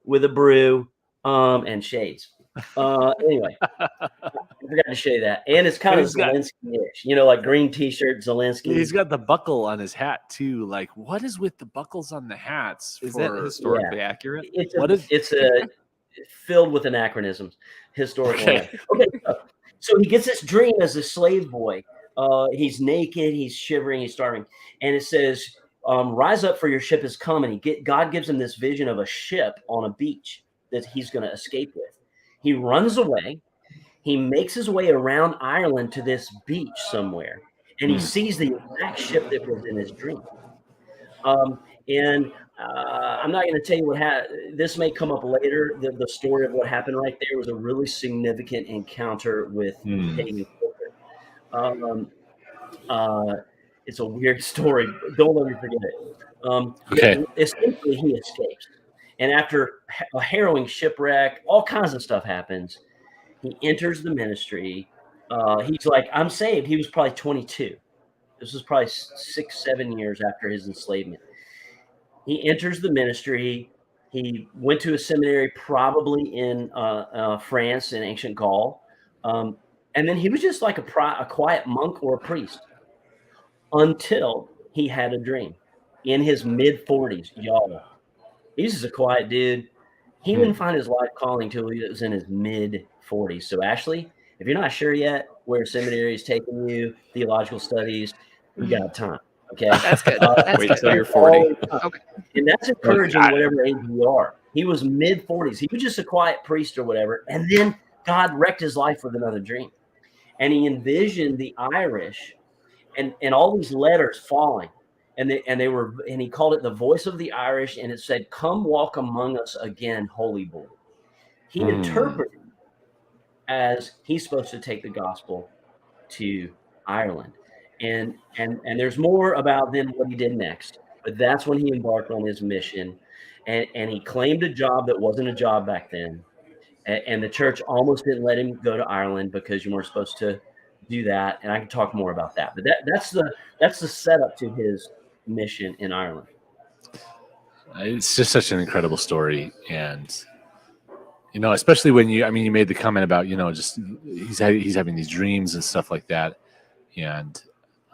with a brew and shades. Anyway, I forgot to show you that. And it's kind of Zelensky-ish, like green T-shirt, Zelensky. He's got the buckle on his hat too. Like, what is with the buckles on the hats? Is that historically accurate? It's filled with anachronisms. Historical. Okay. So he gets this dream as a slave boy. He's naked, he's shivering, he's starving. And it says, rise up, for your ship is come. And God gives him this vision of a ship on a beach that he's going to escape with. He runs away. He makes his way around Ireland to this beach somewhere, and he sees the exact ship that was in his dream. And I'm not going to tell you what this may come up later. The story of what happened right there was a really significant encounter with pagan culture. It's a weird story. Don't let me forget it. Okay. Essentially, he escapes. And after a harrowing shipwreck, all kinds of stuff happens. He enters the ministry. He's like, I'm saved. He was probably 22. This was probably 6-7 years after his enslavement. He enters the ministry. He went to a seminary probably in France, in ancient Gaul. And then he was just like a quiet monk or a priest until he had a dream in his mid-40s, y'all. He's just a quiet dude. He didn't find his life calling till he was in his mid-40s. So, Ashley, if you're not sure yet where seminary is taking you, theological studies, we got time. Okay, That's good. That's Wait good. till you're 40. Okay. And that's encouraging, whatever age you are. He was mid-40s. He was just a quiet priest or whatever. And then God wrecked his life with another dream. And he envisioned the Irish and all these letters falling. And he called it the voice of the Irish, and it said, "Come walk among us again, holy boy." He interpreted it as he's supposed to take the gospel to Ireland. And there's more about then what he did next. But that's when he embarked on his mission. And he claimed a job that wasn't a job back then. And the church almost didn't let him go to Ireland because you weren't supposed to do that. And I can talk more about that. But that's the setup to his mission in Ireland. It's just such an incredible story. And, especially when you made the comment about, just he's having these dreams and stuff like that. And,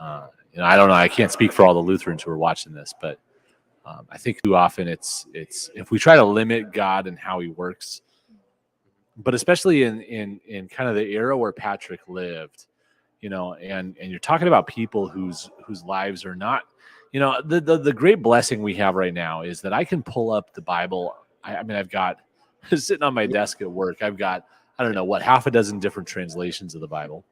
I don't know, I can't speak for all the Lutherans who are watching this, but I think too often it's if we try to limit God and how he works, but especially in kind of the era where Patrick lived, and you're talking about people whose lives are not, the great blessing we have right now is that I can pull up the Bible. I've got sitting on my desk at work, I've got, I don't know, half a dozen different translations of the Bible.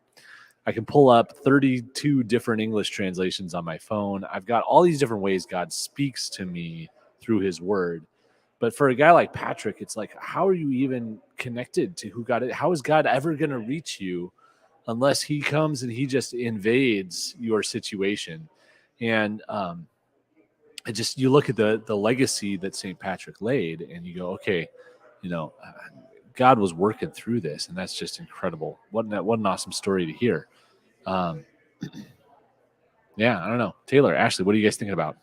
I can pull up 32 different English translations on my phone. I've got all these different ways God speaks to me through his word. But for a guy like Patrick, it's like, how are you even connected to who God is? How is God ever going to reach you unless he comes and he just invades your situation? And you look at the legacy that St. Patrick laid, and you go, okay, God was working through this, and that's just incredible. What an awesome story to hear. Yeah, I don't know. Taylor, Ashley, what are you guys thinking about?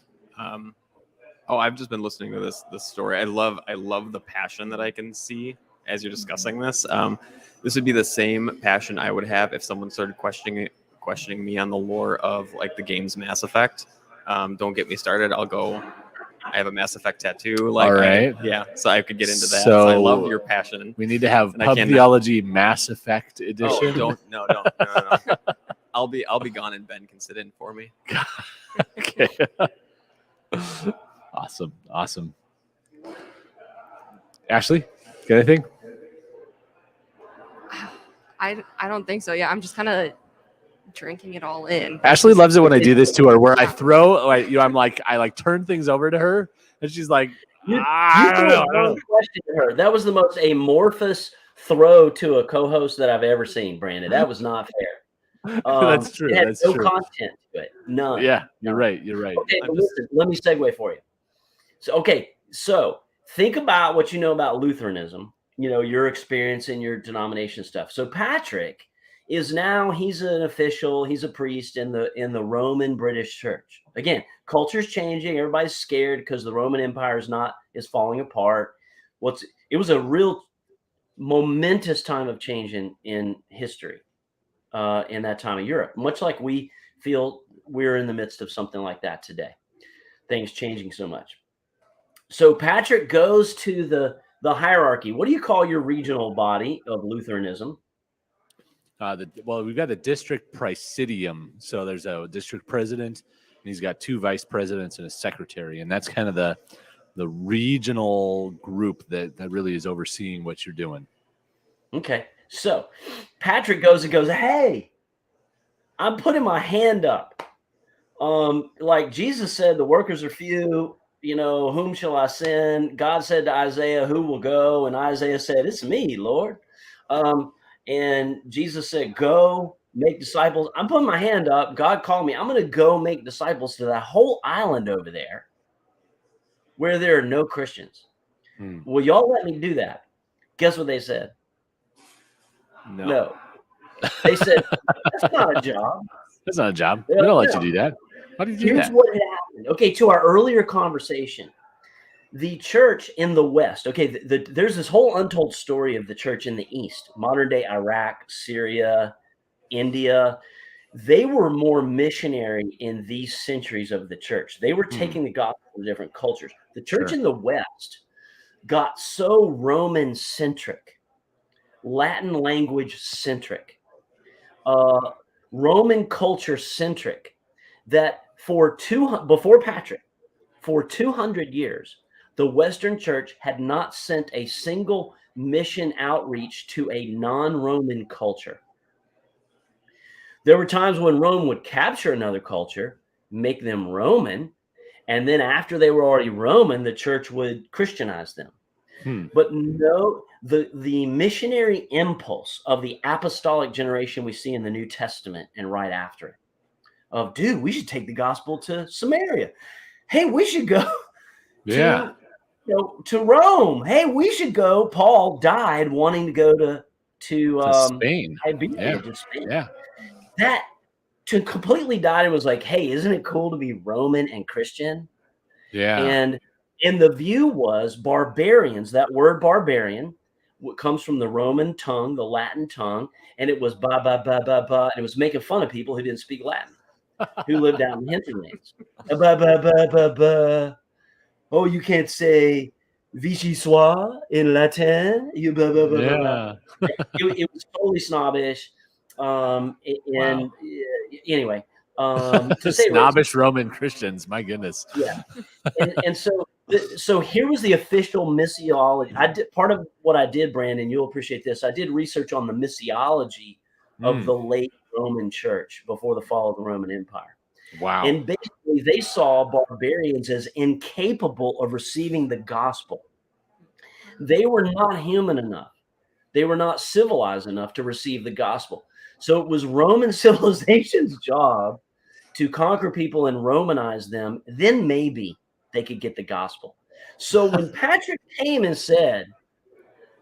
I've just been listening to this story. I love the passion that I can see as you're discussing this. This would be the same passion I would have if someone started questioning me on the lore of like the games Mass Effect. Don't get me started. I have a Mass Effect tattoo. Like, all right. So I could get into that. So I love your passion. We need to have Pub Theology Mass Effect edition. Oh, no. I'll be gone and Ben can sit in for me. Okay. Awesome. Ashley, got anything? I don't think so. Yeah, I'm just kind of drinking it all in. Ashley loves it when I do this to her, where I throw, I turn things over to her, and she's like, I don't know. Question to her. That was the most amorphous throw to a co-host that I've ever seen, Brandon. That was not fair. That's true. It had That's no true. content to it. None. Yeah, you're right. Okay, but listen, let me segue for you. So think about what you know about Lutheranism, your experience in your denomination stuff. So Patrick is now, he's an official, he's a priest in the Roman British Church. Again, culture's changing. Everybody's scared because the Roman Empire is falling apart. It was a real momentous time of change in history in that time of Europe, much like we feel we're in the midst of something like that today. Things changing so much. So Patrick goes to the hierarchy. What do you call your regional body of Lutheranism? We've got the district presidium. So there's a district president, and he's got 2 vice presidents and a secretary, and that's kind of the regional group that really is overseeing what you're doing. Okay. So Patrick goes and goes, hey, I'm putting my hand up. Like Jesus said, the workers are few, whom shall I send? God said to Isaiah, who will go? And Isaiah said, it's me, Lord. And Jesus said, go make disciples. I'm putting my hand up. God called me. I'm going to go make disciples to that whole island over there where there are no Christians. Will y'all let me do that? Guess what they said? No. They said, that's not a job. That's not a job. We don't let you do that. How did you do Here's that? what had happened. Okay, to our earlier conversation, the church in the West, okay, there's this whole untold story of the church in the East, modern day Iraq, Syria, India. They were more missionary in these centuries of the church. They were taking the gospel to different cultures. The church in the West got so Roman centric, Latin language centric, Roman culture centric, that before Patrick, for 200 years, the Western Church had not sent a single mission outreach to a non-Roman culture. There were times when Rome would capture another culture, make them Roman, and then after they were already Roman, the church would Christianize them. But no, the missionary impulse of the apostolic generation we see in the New Testament and right after it, of, dude, we should take the gospel to Samaria. Hey, we should go to Rome. Hey, we should go. Paul died wanting to go to Spain. To Spain. Yeah. That to completely died and was like, hey, isn't it cool to be Roman and Christian? Yeah. And the view was barbarians. That word barbarian comes from the Roman tongue, the Latin tongue, and it was ba ba ba ba ba, and it was making fun of people who didn't speak Latin, who lived out in the hinterlands. Ba ba ba ba ba. Oh, you can't say Vichy soir in Latin. You blah blah blah blah. It was totally snobbish. Anyway, to say snobbish Roman Christians, my goodness. Yeah, and so here was the official missiology. I did part of what I did, Brandon. You'll appreciate this. I did research on the missiology of the late Roman Church before the fall of the Roman Empire. Wow. And basically, they saw barbarians as incapable of receiving the gospel. They were not human enough. They were not civilized enough to receive the gospel. So it was Roman civilization's job to conquer people and Romanize them. Then maybe they could get the gospel. So when Patrick came and said,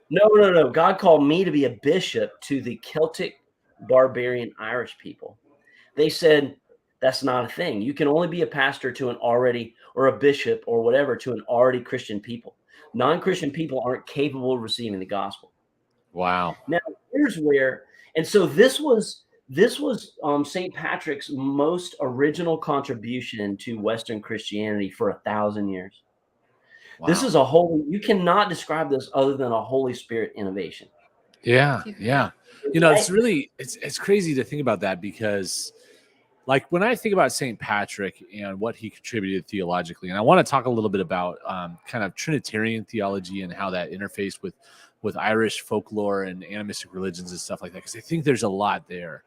no, God called me to be a bishop to the Celtic barbarian Irish people, they said, that's not a thing. You can only be a pastor to an already, or a bishop or whatever, to an already Christian people. Non-Christian people aren't capable of receiving the gospel. Wow. Now here's where, and so this was St. Patrick's most original contribution to Western Christianity for 1,000 years. Wow. This is you cannot describe this other than a Holy Spirit innovation. Yeah. It's really, it's crazy to think about that, because like when I think about St. Patrick and what he contributed theologically, and I want to talk a little bit about kind of Trinitarian theology and how that interfaced with Irish folklore and animistic religions and stuff like that, because I think there's a lot there,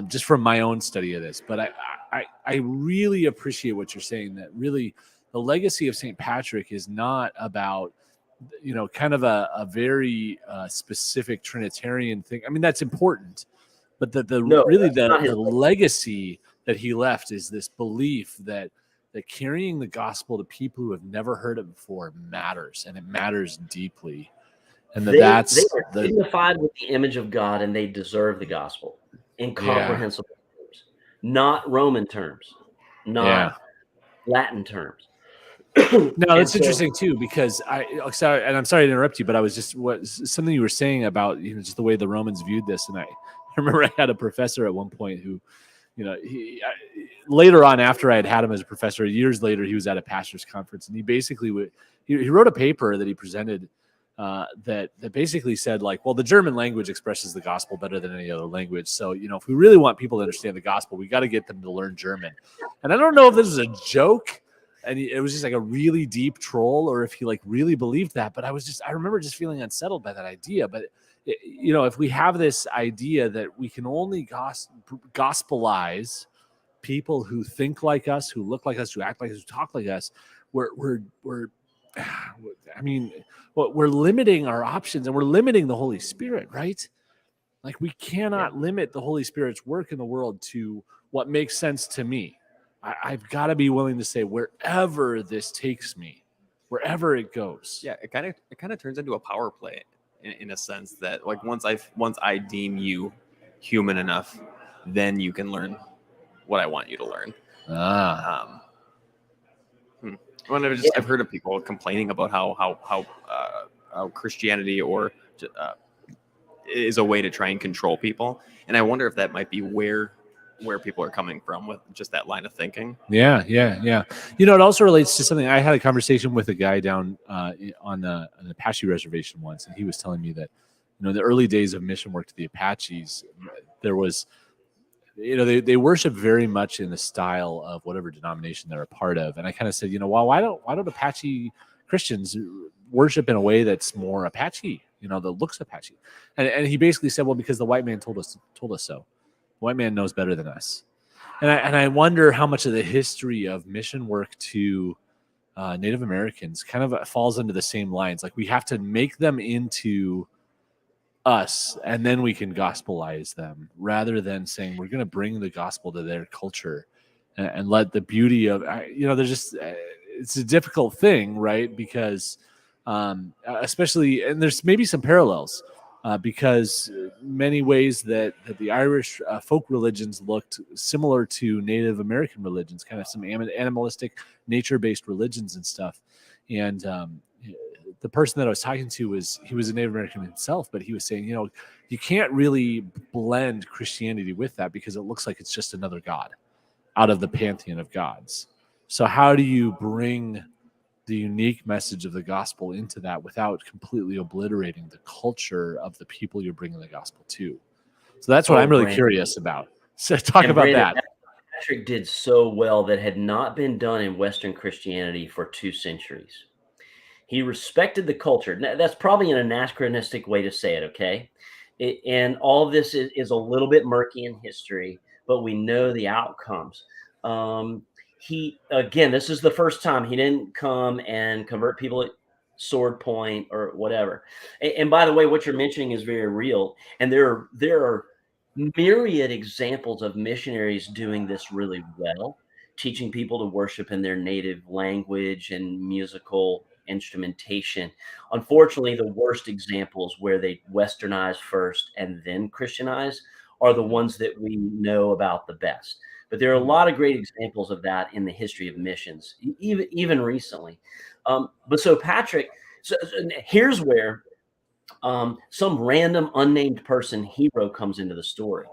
just from my own study of this. But I really appreciate what you're saying, that really the legacy of St. Patrick is not about, kind of a very specific Trinitarian thing. I mean, that's important, but the legacy that he left is this belief that carrying the gospel to people who have never heard it before matters, and it matters deeply. And they are dignified with the image of God, and they deserve the gospel in comprehensible terms, not Roman terms, not Latin terms. No, that's interesting too, because I'm sorry to interrupt you, but I was just something you were saying about just the way the Romans viewed this, and I remember I had a professor at one point who, later on, after I had him as a professor, years later, he was at a pastor's conference, and he basically he wrote a paper that he presented that basically said, like, well, the German language expresses the gospel better than any other language. So, if we really want people to understand the gospel, we got to get them to learn German. And I don't know if this was a joke and it was just like a really deep troll, or if he like really believed that. But I remember just feeling unsettled by that idea. But if we have this idea that we can only gospelize people who think like us, who look like us, who act like us, who talk like us, we're I mean, we're limiting our options, and we're limiting the Holy Spirit, right? Like, we cannot limit the Holy Spirit's work in the world to what makes sense to me. I've got to be willing to say, wherever this takes me, wherever it goes. Yeah, it kind of turns into a power play in a sense that, like, once I deem you human enough, then you can learn what I want you to learn. I've heard of people complaining about how Christianity is a way to try and control people, and I wonder if that might be where people are coming from with just that line of thinking. Yeah. It also relates to something. I had a conversation with a guy down on an Apache reservation once, and he was telling me that, the early days of mission work to the Apaches, there was, they worship very much in the style of whatever denomination they're a part of. And I kind of said, well, why don't Apache Christians worship in a way that's more Apache, that looks Apache? And he basically said, well, because the white man told us so. The white man knows better than us. And I wonder how much of the history of mission work to Native Americans kind of falls into the same lines. Like, we have to make them into us, and then we can gospelize them, rather than saying we're going to bring the gospel to their culture and let the beauty of, there's just, it's a difficult thing, right? Because especially, and there's maybe some parallels because many ways that the Irish folk religions looked similar to Native American religions, kind of some animalistic, nature-based religions and stuff. And the person that I was talking to he was a Native American himself, but he was saying, you can't really blend Christianity with that because it looks like it's just another god out of the pantheon of gods. So how do you bring the unique message of the gospel into that without completely obliterating the culture of the people you're bringing the gospel to? So that's what I'm really curious about. So talk about Brandon, that. Patrick did so well that had not been done in Western Christianity for 2 centuries. He respected the culture. Now, that's probably an anachronistic way to say it, okay? And all of this is a little bit murky in history, but we know the outcomes. This is the first time he didn't come and convert people at sword point or whatever. And by the way, what you're mentioning is very real. And there are myriad examples of missionaries doing this really well, teaching people to worship in their native language and musical instrumentation. Unfortunately, the worst examples where they westernize first and then Christianize are the ones that we know about the best. But there are a lot of great examples of that in the history of missions, even recently. But so Patrick, here's where some random unnamed person hero comes into the story.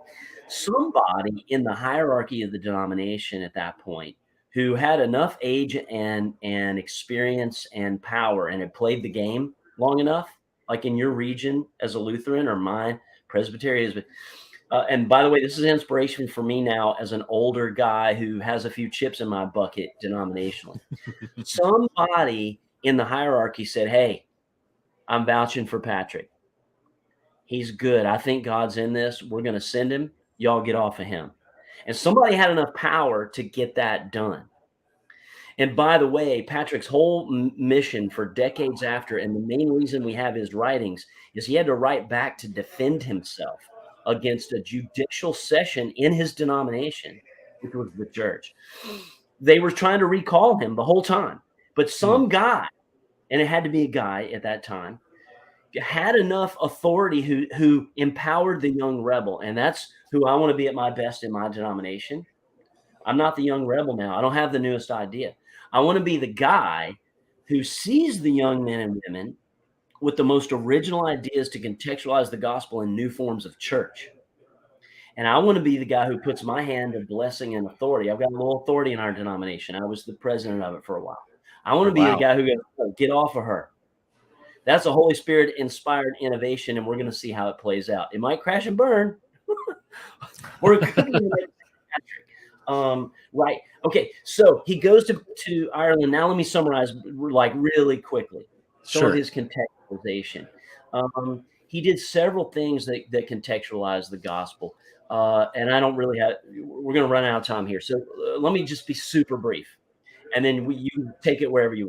Somebody in the hierarchy of the denomination at that point who had enough age and experience and power and had played the game long enough, like in your region as a Lutheran or mine, Presbyterian. And by the way, this is inspiration for me now as an older guy who has a few chips in my bucket denominationally. Somebody in the hierarchy said, hey, I'm vouching for Patrick. He's good. I think God's in this. We're going to send him. Y'all get off of him. And somebody had enough power to get that done. And by the way, Patrick's whole mission for decades after, and the main reason we have his writings, is he had to write back to defend himself against a judicial session in his denomination, which was the church. They were trying to recall him the whole time. But some guy, and it had to be a guy at that time, had enough authority who empowered the young rebel. And that's who I want to be at my best in my denomination. I'm not the young rebel now. I don't have the newest idea. I want to be the guy who sees the young men and women with the most original ideas to contextualize the gospel in new forms of church. And I want to be the guy who puts my hand of blessing and authority. I've got a little authority in our denomination. I was the president of it for a while. I want to be the guy who goes, oh, get off of her. That's a Holy Spirit inspired innovation, and we're going to see how it plays out. It might crash and burn. Or it could be like Patrick. Right. Okay. So he goes to Ireland. Now let me summarize like really quickly some of his contextualization. he did several things that contextualize the gospel. And I don't really have, we're going to run out of time here. So let me just be super brief, and then you take it wherever you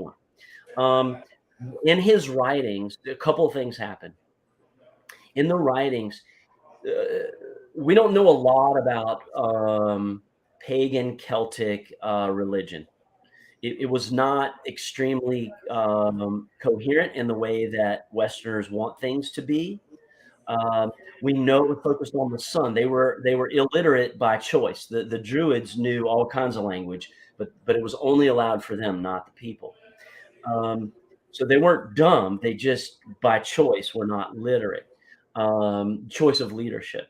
want. In his writings, a couple of things happen. In the writings, we don't know a lot about pagan Celtic religion. It was not extremely coherent in the way that Westerners want things to be. We know it was focused on the sun. They were illiterate by choice. The Druids knew all kinds of language, but it was only allowed for them, not the people. So they weren't dumb. They just by choice were not literate. Choice of leadership.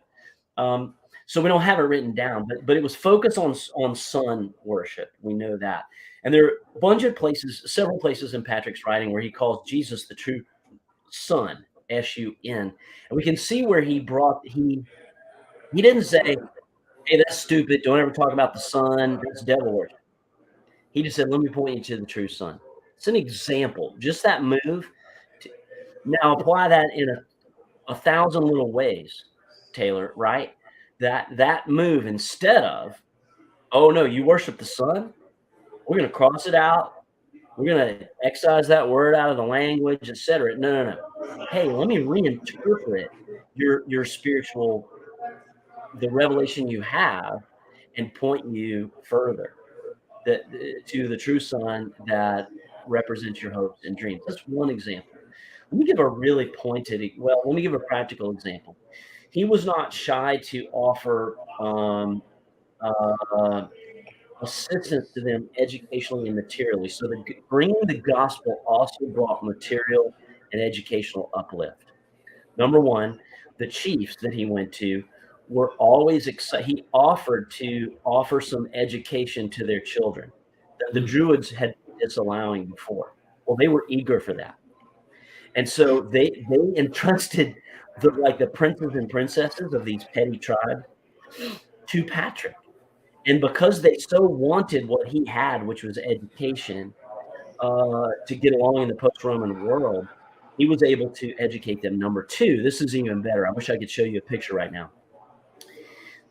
So we don't have it written down, but it was focused on sun worship. We know that. And there are a bunch of places, several places in Patrick's writing where he calls Jesus the true Son, S-U-N. And we can see where he didn't say, hey, that's stupid. Don't ever talk about the sun. That's devil worship. He just said, let me point you to the true Son. It's an example. Just that move. Now apply that in a 1,000 little ways, Taylor, right? That move, instead of, oh no, you worship the sun, we're going to cross it out, we're going to excise that word out of the language, etc. No. Hey, let me reinterpret your spiritual, the revelation you have, and point you further to the true Son that represents your hopes and dreams. That's one example. Let me give a practical example. He was not shy to offer assistance to them educationally and materially. So bringing the gospel also brought material and educational uplift. Number one, the chiefs that he went to were always excited. He offered to offer some education to their children that the Druids had been disallowing before. Well, they were eager for that. And so they entrusted the princes and princesses of these petty tribes to Patrick. And because they so wanted what he had, which was education, to get along in the post-Roman world, he was able to educate them. Number two, this is even better. I wish I could show you a picture right now.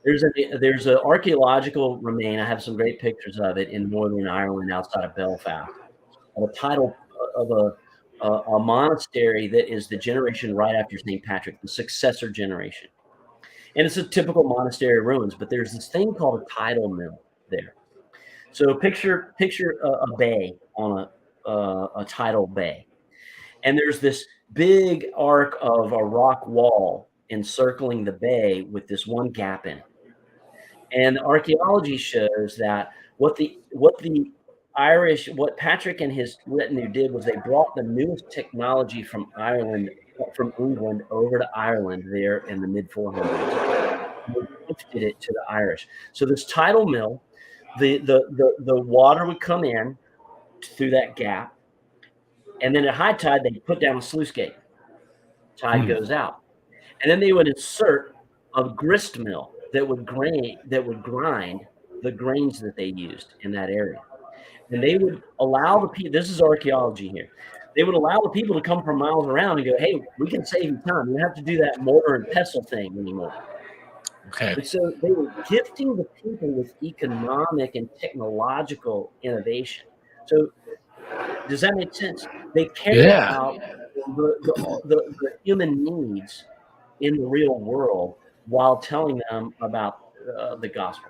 There's an archaeological remain. I have some great pictures of it in Northern Ireland outside of Belfast. A title of a monastery that is the generation right after St. Patrick, the successor generation. And it's a typical monastery ruins, but there's this thing called a tidal mill there. So picture a bay on a tidal bay. And there's this big arc of a rock wall encircling the bay with this one gap in it. And archaeology shows that what Patrick and his retinue did was they brought the newest technology from England over to Ireland there in the mid 400s. They gifted it to the Irish. So this tidal mill, the water would come in through that gap, and then at high tide they put down a sluice gate. Tide goes out, and then they would insert a grist mill that would grind the grains that they used in that area. And they would allow the people, this is archaeology here, they would allow the people to come from miles around and go, hey, we can save you time. You don't have to do that mortar and pestle thing anymore. Okay. And so they were gifting the people with economic and technological innovation. So does that make sense? They carried out the human needs in the real world while telling them about the gospel.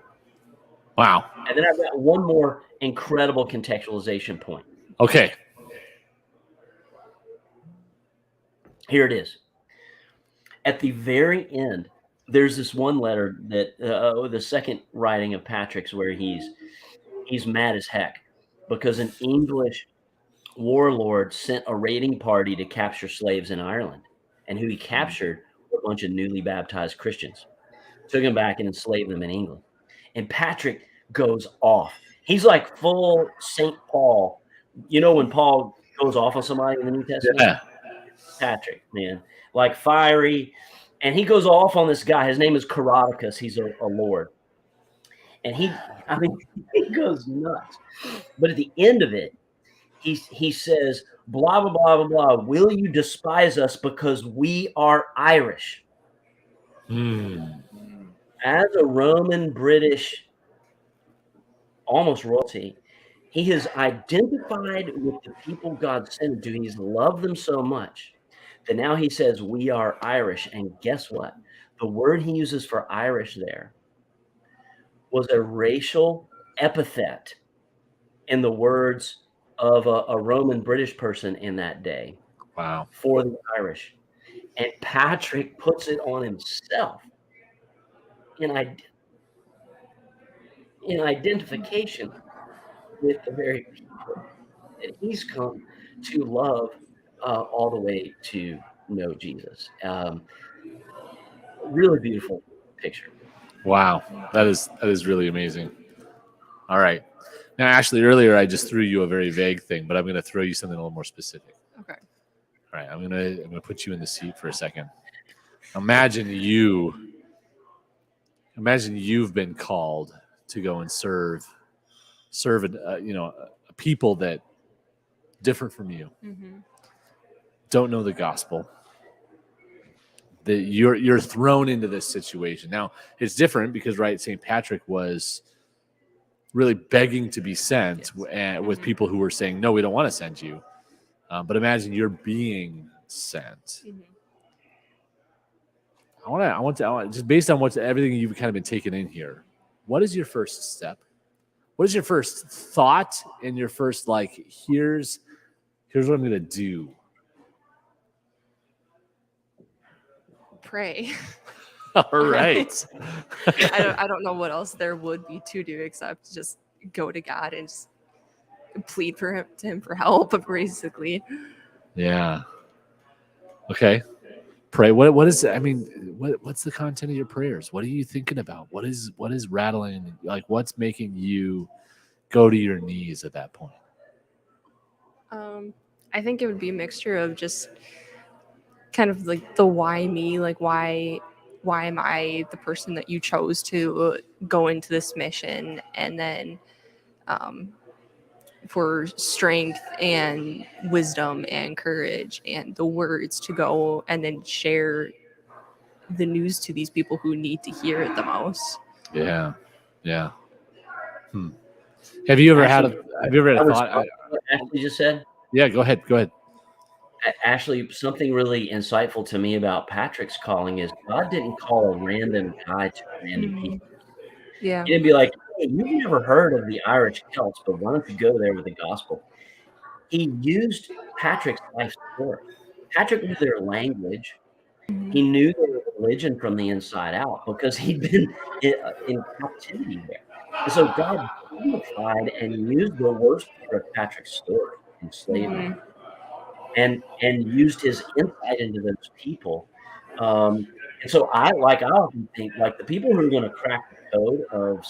Wow. And then I've got one more incredible contextualization point. Okay. Here it is. At the very end, there's this one letter that the second writing of Patrick's where he's mad as heck because an English warlord sent a raiding party to capture slaves in Ireland, and who he captured were a bunch of newly baptized Christians, took them back and enslaved them in England. And Patrick goes off. He's like full St. Paul. You know when Paul goes off on somebody in the New Testament? Yeah. Patrick, man, like fiery. And he goes off on this guy. His name is Caroticus. He's a lord. And he goes nuts. But at the end of it, he says, blah, blah, blah, blah, blah. Will you despise us because we are Irish? As a Roman British, almost royalty, he has identified with the people God sent him to. He's loved them so much that now he says, we are Irish. And guess what? The word he uses for Irish there was a racial epithet in the words of a Roman British person in that day. Wow. For the Irish. And Patrick puts it on himself in identification with the very people that he's come to love all the way to know Jesus. Really beautiful picture. Wow. That is really amazing. All right. Now, Ashley, earlier I just threw you a very vague thing, but I'm going to throw you something a little more specific. Okay. All right. I'm going to put you in the seat for a second. Imagine you've been called to go and serve a people that different from you, don't know the gospel. That you're thrown into this situation. Now it's different because, right, St. Patrick was really begging to be sent, with people who were saying, no, we don't want to send you. But imagine you're being sent. I want to just based on everything you've kind of been taken in here. What is your first step? What is your first thought and your first here's what I'm going to do? Pray. All right. I don't know what else there would be to do except just go to God and just plead to him for help, basically. Yeah. Okay. Pray. What is? I mean, what's the content of your prayers? What are you thinking about? What is rattling? What's making you go to your knees at that point? I think it would be a mixture of just kind of like the why me, like why am I the person that you chose to go into this mission, and then for strength and wisdom and courage and the words to go and then share the news to these people who need to hear it the most. Yeah. Have you ever had a thought? What Ashley just said? Yeah, go ahead. Ashley, something really insightful to me about Patrick's calling is God didn't call a random guy to random people. Yeah. He didn't be like, hey, you've never heard of the Irish Celts, but why don't you go there with the gospel? He used Patrick's life story. Patrick knew their language. He knew their religion from the inside out because he'd been in captivity there. And so God dignified and used the worst part of Patrick's story in slavery and used his insight into those people. And so I often think the people who are going to crack the code of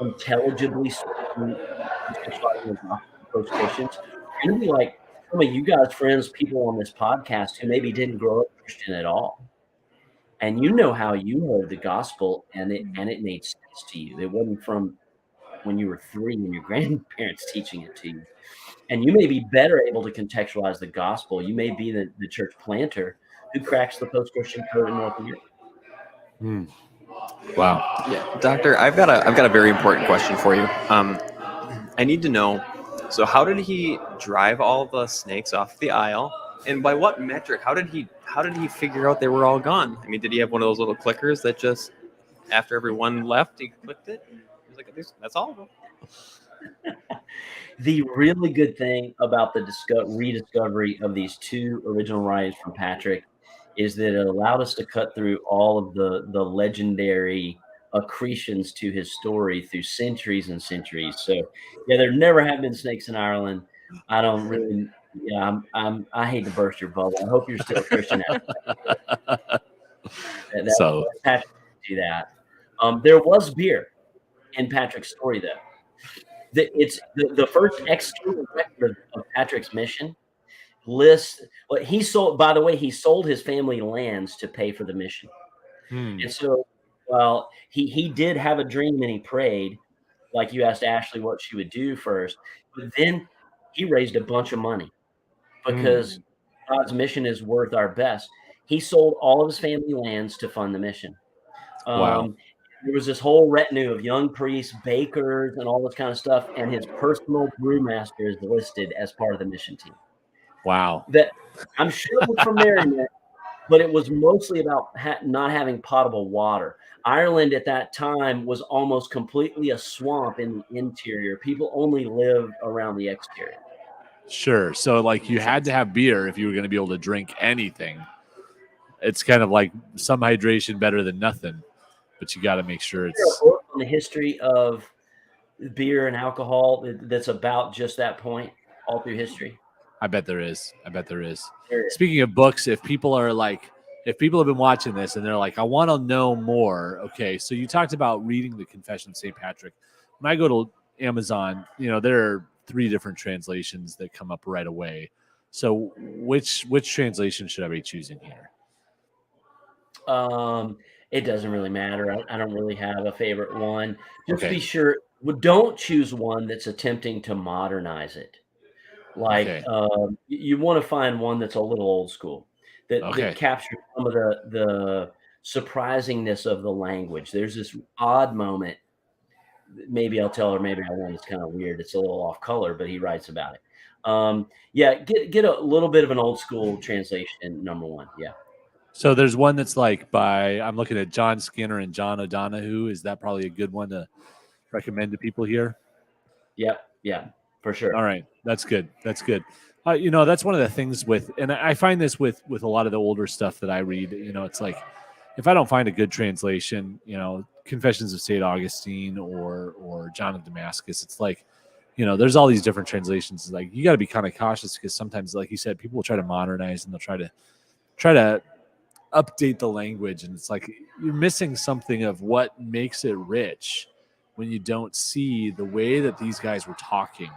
intelligibly speaking Christians are going to be like some of you guys, friends, people on this podcast who maybe didn't grow up Christian at all. And you know how you heard the gospel and it made sense to you. It wasn't from when you were 3 and your grandparents teaching it to you. And you may be better able to contextualize the gospel. You may be the church planter who cracks the post-Christian code in North America. Wow. Yeah, Doctor, I've got a very important question for you. I need to know. So, how did he drive all the snakes off the aisle, and by what metric? How did he figure out they were all gone? I mean, did he have one of those little clickers that just after everyone left, he clicked it? He was like, "That's all of them." The really good thing about the rediscovery of these 2 original writings from Patrick is that it allowed us to cut through all of the legendary accretions to his story through centuries and centuries. So yeah, there never have been snakes in Ireland. I don't really. Yeah, I hate to burst your bubble. I hope you're still a Christian. So Patrick do that. There was beer in Patrick's story, though. It's the first external record of Patrick's mission lists what he sold. By the way, he sold his family lands to pay for the mission. And so, well, he did have a dream and he prayed, like you asked Ashley what she would do first, but then he raised a bunch of money because God's mission is worth our best. He sold all of his family lands to fund the mission. Wow. There was this whole retinue of young priests, bakers, and all this kind of stuff, and his personal brewmaster is listed as part of the mission team. Wow. That I'm sure was from Merrimack, but it was mostly about not having potable water. Ireland at that time was almost completely a swamp in the interior. People only lived around the exterior. Sure. So like you had to have beer if you were going to be able to drink anything. It's kind of like some hydration better than nothing, but you got to make sure Is there a it's. book on the history of beer and alcohol that's about just that point all through history? I bet there is. There is. Speaking of books, if people have been watching this and they're like, I want to know more. Okay. So you talked about reading the Confession of St. Patrick. When I go to Amazon, there are 3 different translations that come up right away. So which translation should I be choosing here? It doesn't really matter. I don't really have a favorite one. Just Okay. be sure. Don't choose one that's attempting to modernize it. Like Okay. you want to find one that's a little old school that captures some of the surprisingness of the language. There's this odd moment. Maybe I'll tell her, maybe I won't. It's kind of weird. It's a little off color, but he writes about it. Get a little bit of an old school translation. Number one. Yeah. So there's one that's like I'm looking at John Skinner and John O'Donohue. Is that probably a good one to recommend to people here? Yep. Yeah, for sure. All right. That's good. That's good. That's one of the things and I find this with a lot of the older stuff that I read, it's like, if I don't find a good translation, Confessions of St. Augustine or John of Damascus, it's like, there's all these different translations. Like you got to be kind of cautious because sometimes, like you said, people will try to modernize and they'll try to update the language, and it's like you're missing something of what makes it rich when you don't see the way that these guys were talking,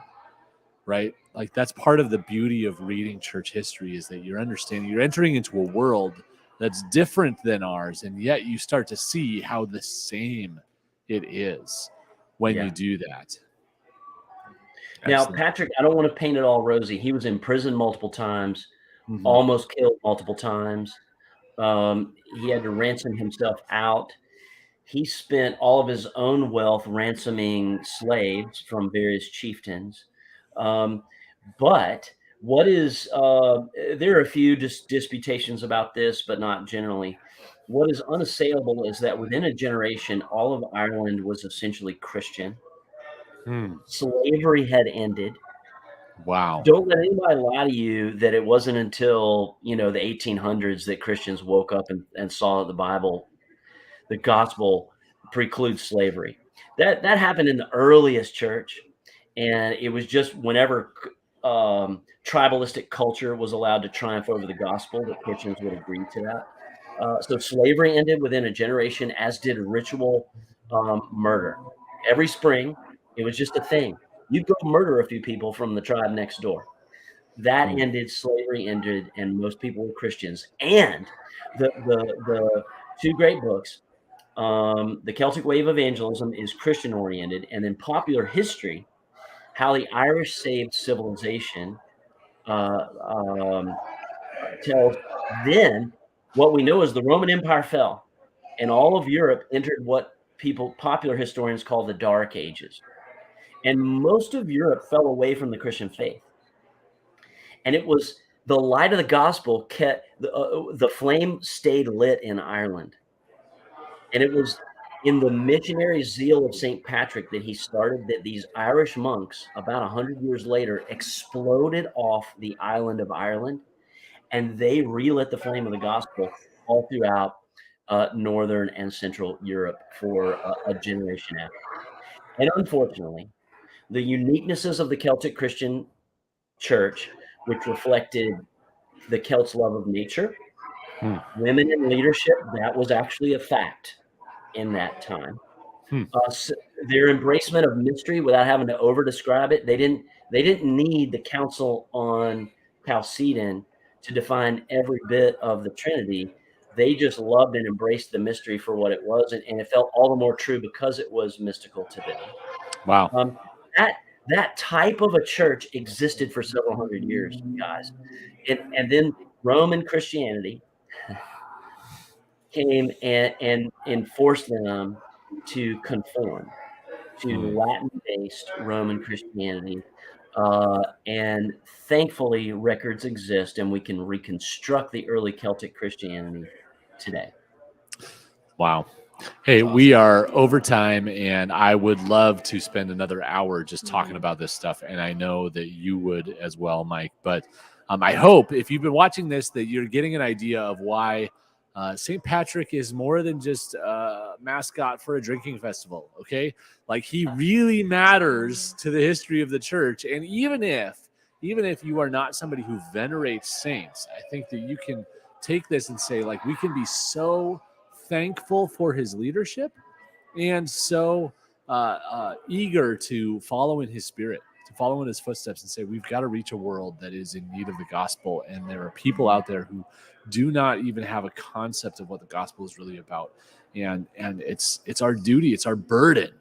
right? Like that's part of the beauty of reading church history, is that you're entering into a world that's different than ours, and yet you start to see how the same it is when you do that. Now, Excellent. Patrick, I don't want to paint it all rosy. He was in prison multiple times, almost killed multiple times. He had to ransom himself out. He spent all of his own wealth ransoming slaves from various chieftains. But what is there are a few disputations about this, but not generally. What is unassailable is that within a generation, all of Ireland was essentially Christian. Slavery had ended. Wow. Don't let anybody lie to you that it wasn't until the 1800s that Christians woke up and saw that the gospel precludes slavery. That happened in the earliest church, and it was just whenever tribalistic culture was allowed to triumph over the gospel that Christians would agree to that. So slavery ended within a generation, as did ritual murder. Every spring, it was just a thing. You'd go murder a few people from the tribe next door. That ended, slavery ended, and most people were Christians. And the 2 great books, the Celtic Way of Evangelism is Christian oriented, and then Popular History, How the Irish Saved Civilization, tells then what we know is the Roman Empire fell, and all of Europe entered what popular historians call the Dark Ages. And most of Europe fell away from the Christian faith. And it was the light of the gospel kept the flame stayed lit in Ireland. And it was in the missionary zeal of St. Patrick that he started that these Irish monks, about 100 years later, exploded off the island of Ireland, and they relit the flame of the gospel all throughout northern and central Europe for a generation after. And unfortunately, the uniquenesses of the Celtic Christian church, which reflected the Celts' love of nature, women in leadership, that was actually a fact in that time. So their embracement of mystery without having to over describe it. They didn't need the Council on Chalcedon to define every bit of the Trinity. They just loved and embraced the mystery for what it was, and it felt all the more true because it was mystical to them. Wow. That type of a church existed for several hundred years, guys. And then Roman Christianity came and enforced them to conform to Latin-based Roman Christianity. And thankfully, records exist, and we can reconstruct the early Celtic Christianity today. Wow. Hey, we are over time, and I would love to spend another hour just talking about this stuff. And I know that you would as well, Mike. But I hope if you've been watching this, that you're getting an idea of why St. Patrick is more than just a mascot for a drinking festival. Okay. Like, he really matters to the history of the church. And even if you are not somebody who venerates saints, I think that you can take this and say, like, we can be so thankful for his leadership and so eager to follow in his spirit, to follow in his footsteps, and say, we've got to reach a world that is in need of the gospel. And there are people out there who do not even have a concept of what the gospel is really about. And it's our duty, it's our burden,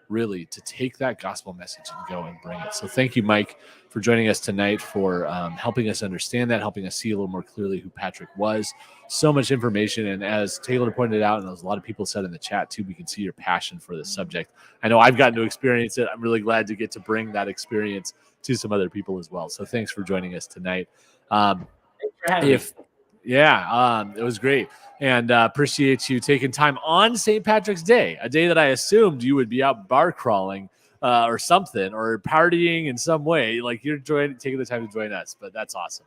really, to take that gospel message and go and bring it. So thank you, Mike, for joining us tonight, for helping us understand that, helping us see a little more clearly who Patrick was. So much information. And as Taylor pointed out, and as a lot of people said in the chat too, we can see your passion for this subject. I know I've gotten to experience it. I'm really glad to get to bring that experience to some other people as well. So thanks for joining us tonight. Thanks for having me. It was great. And appreciate you taking time on St. Patrick's Day, a day that I assumed you would be out bar crawling or something, or partying in some way. Like, you're taking the time to join us, but that's awesome.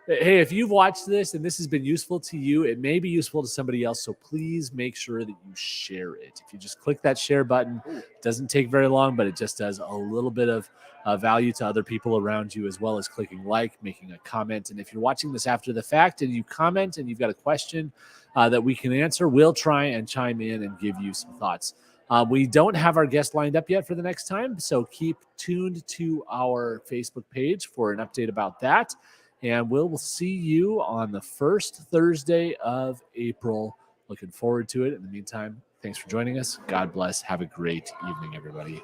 Hey, if you've watched this and this has been useful to you, it may be useful to somebody else. So please make sure that you share it. If you just click that share button, it doesn't take very long, but it just does a little bit of value to other people around you, as well as clicking like, making a comment. And if you're watching this after the fact and you comment and you've got a question that we can answer, we'll try and chime in and give you some thoughts. We don't have our guest lined up yet for the next time, so keep tuned to our Facebook page for an update about that. And we'll see you on the first Thursday of April. Looking forward to it. In the meantime, thanks for joining us. God bless. Have a great evening, everybody.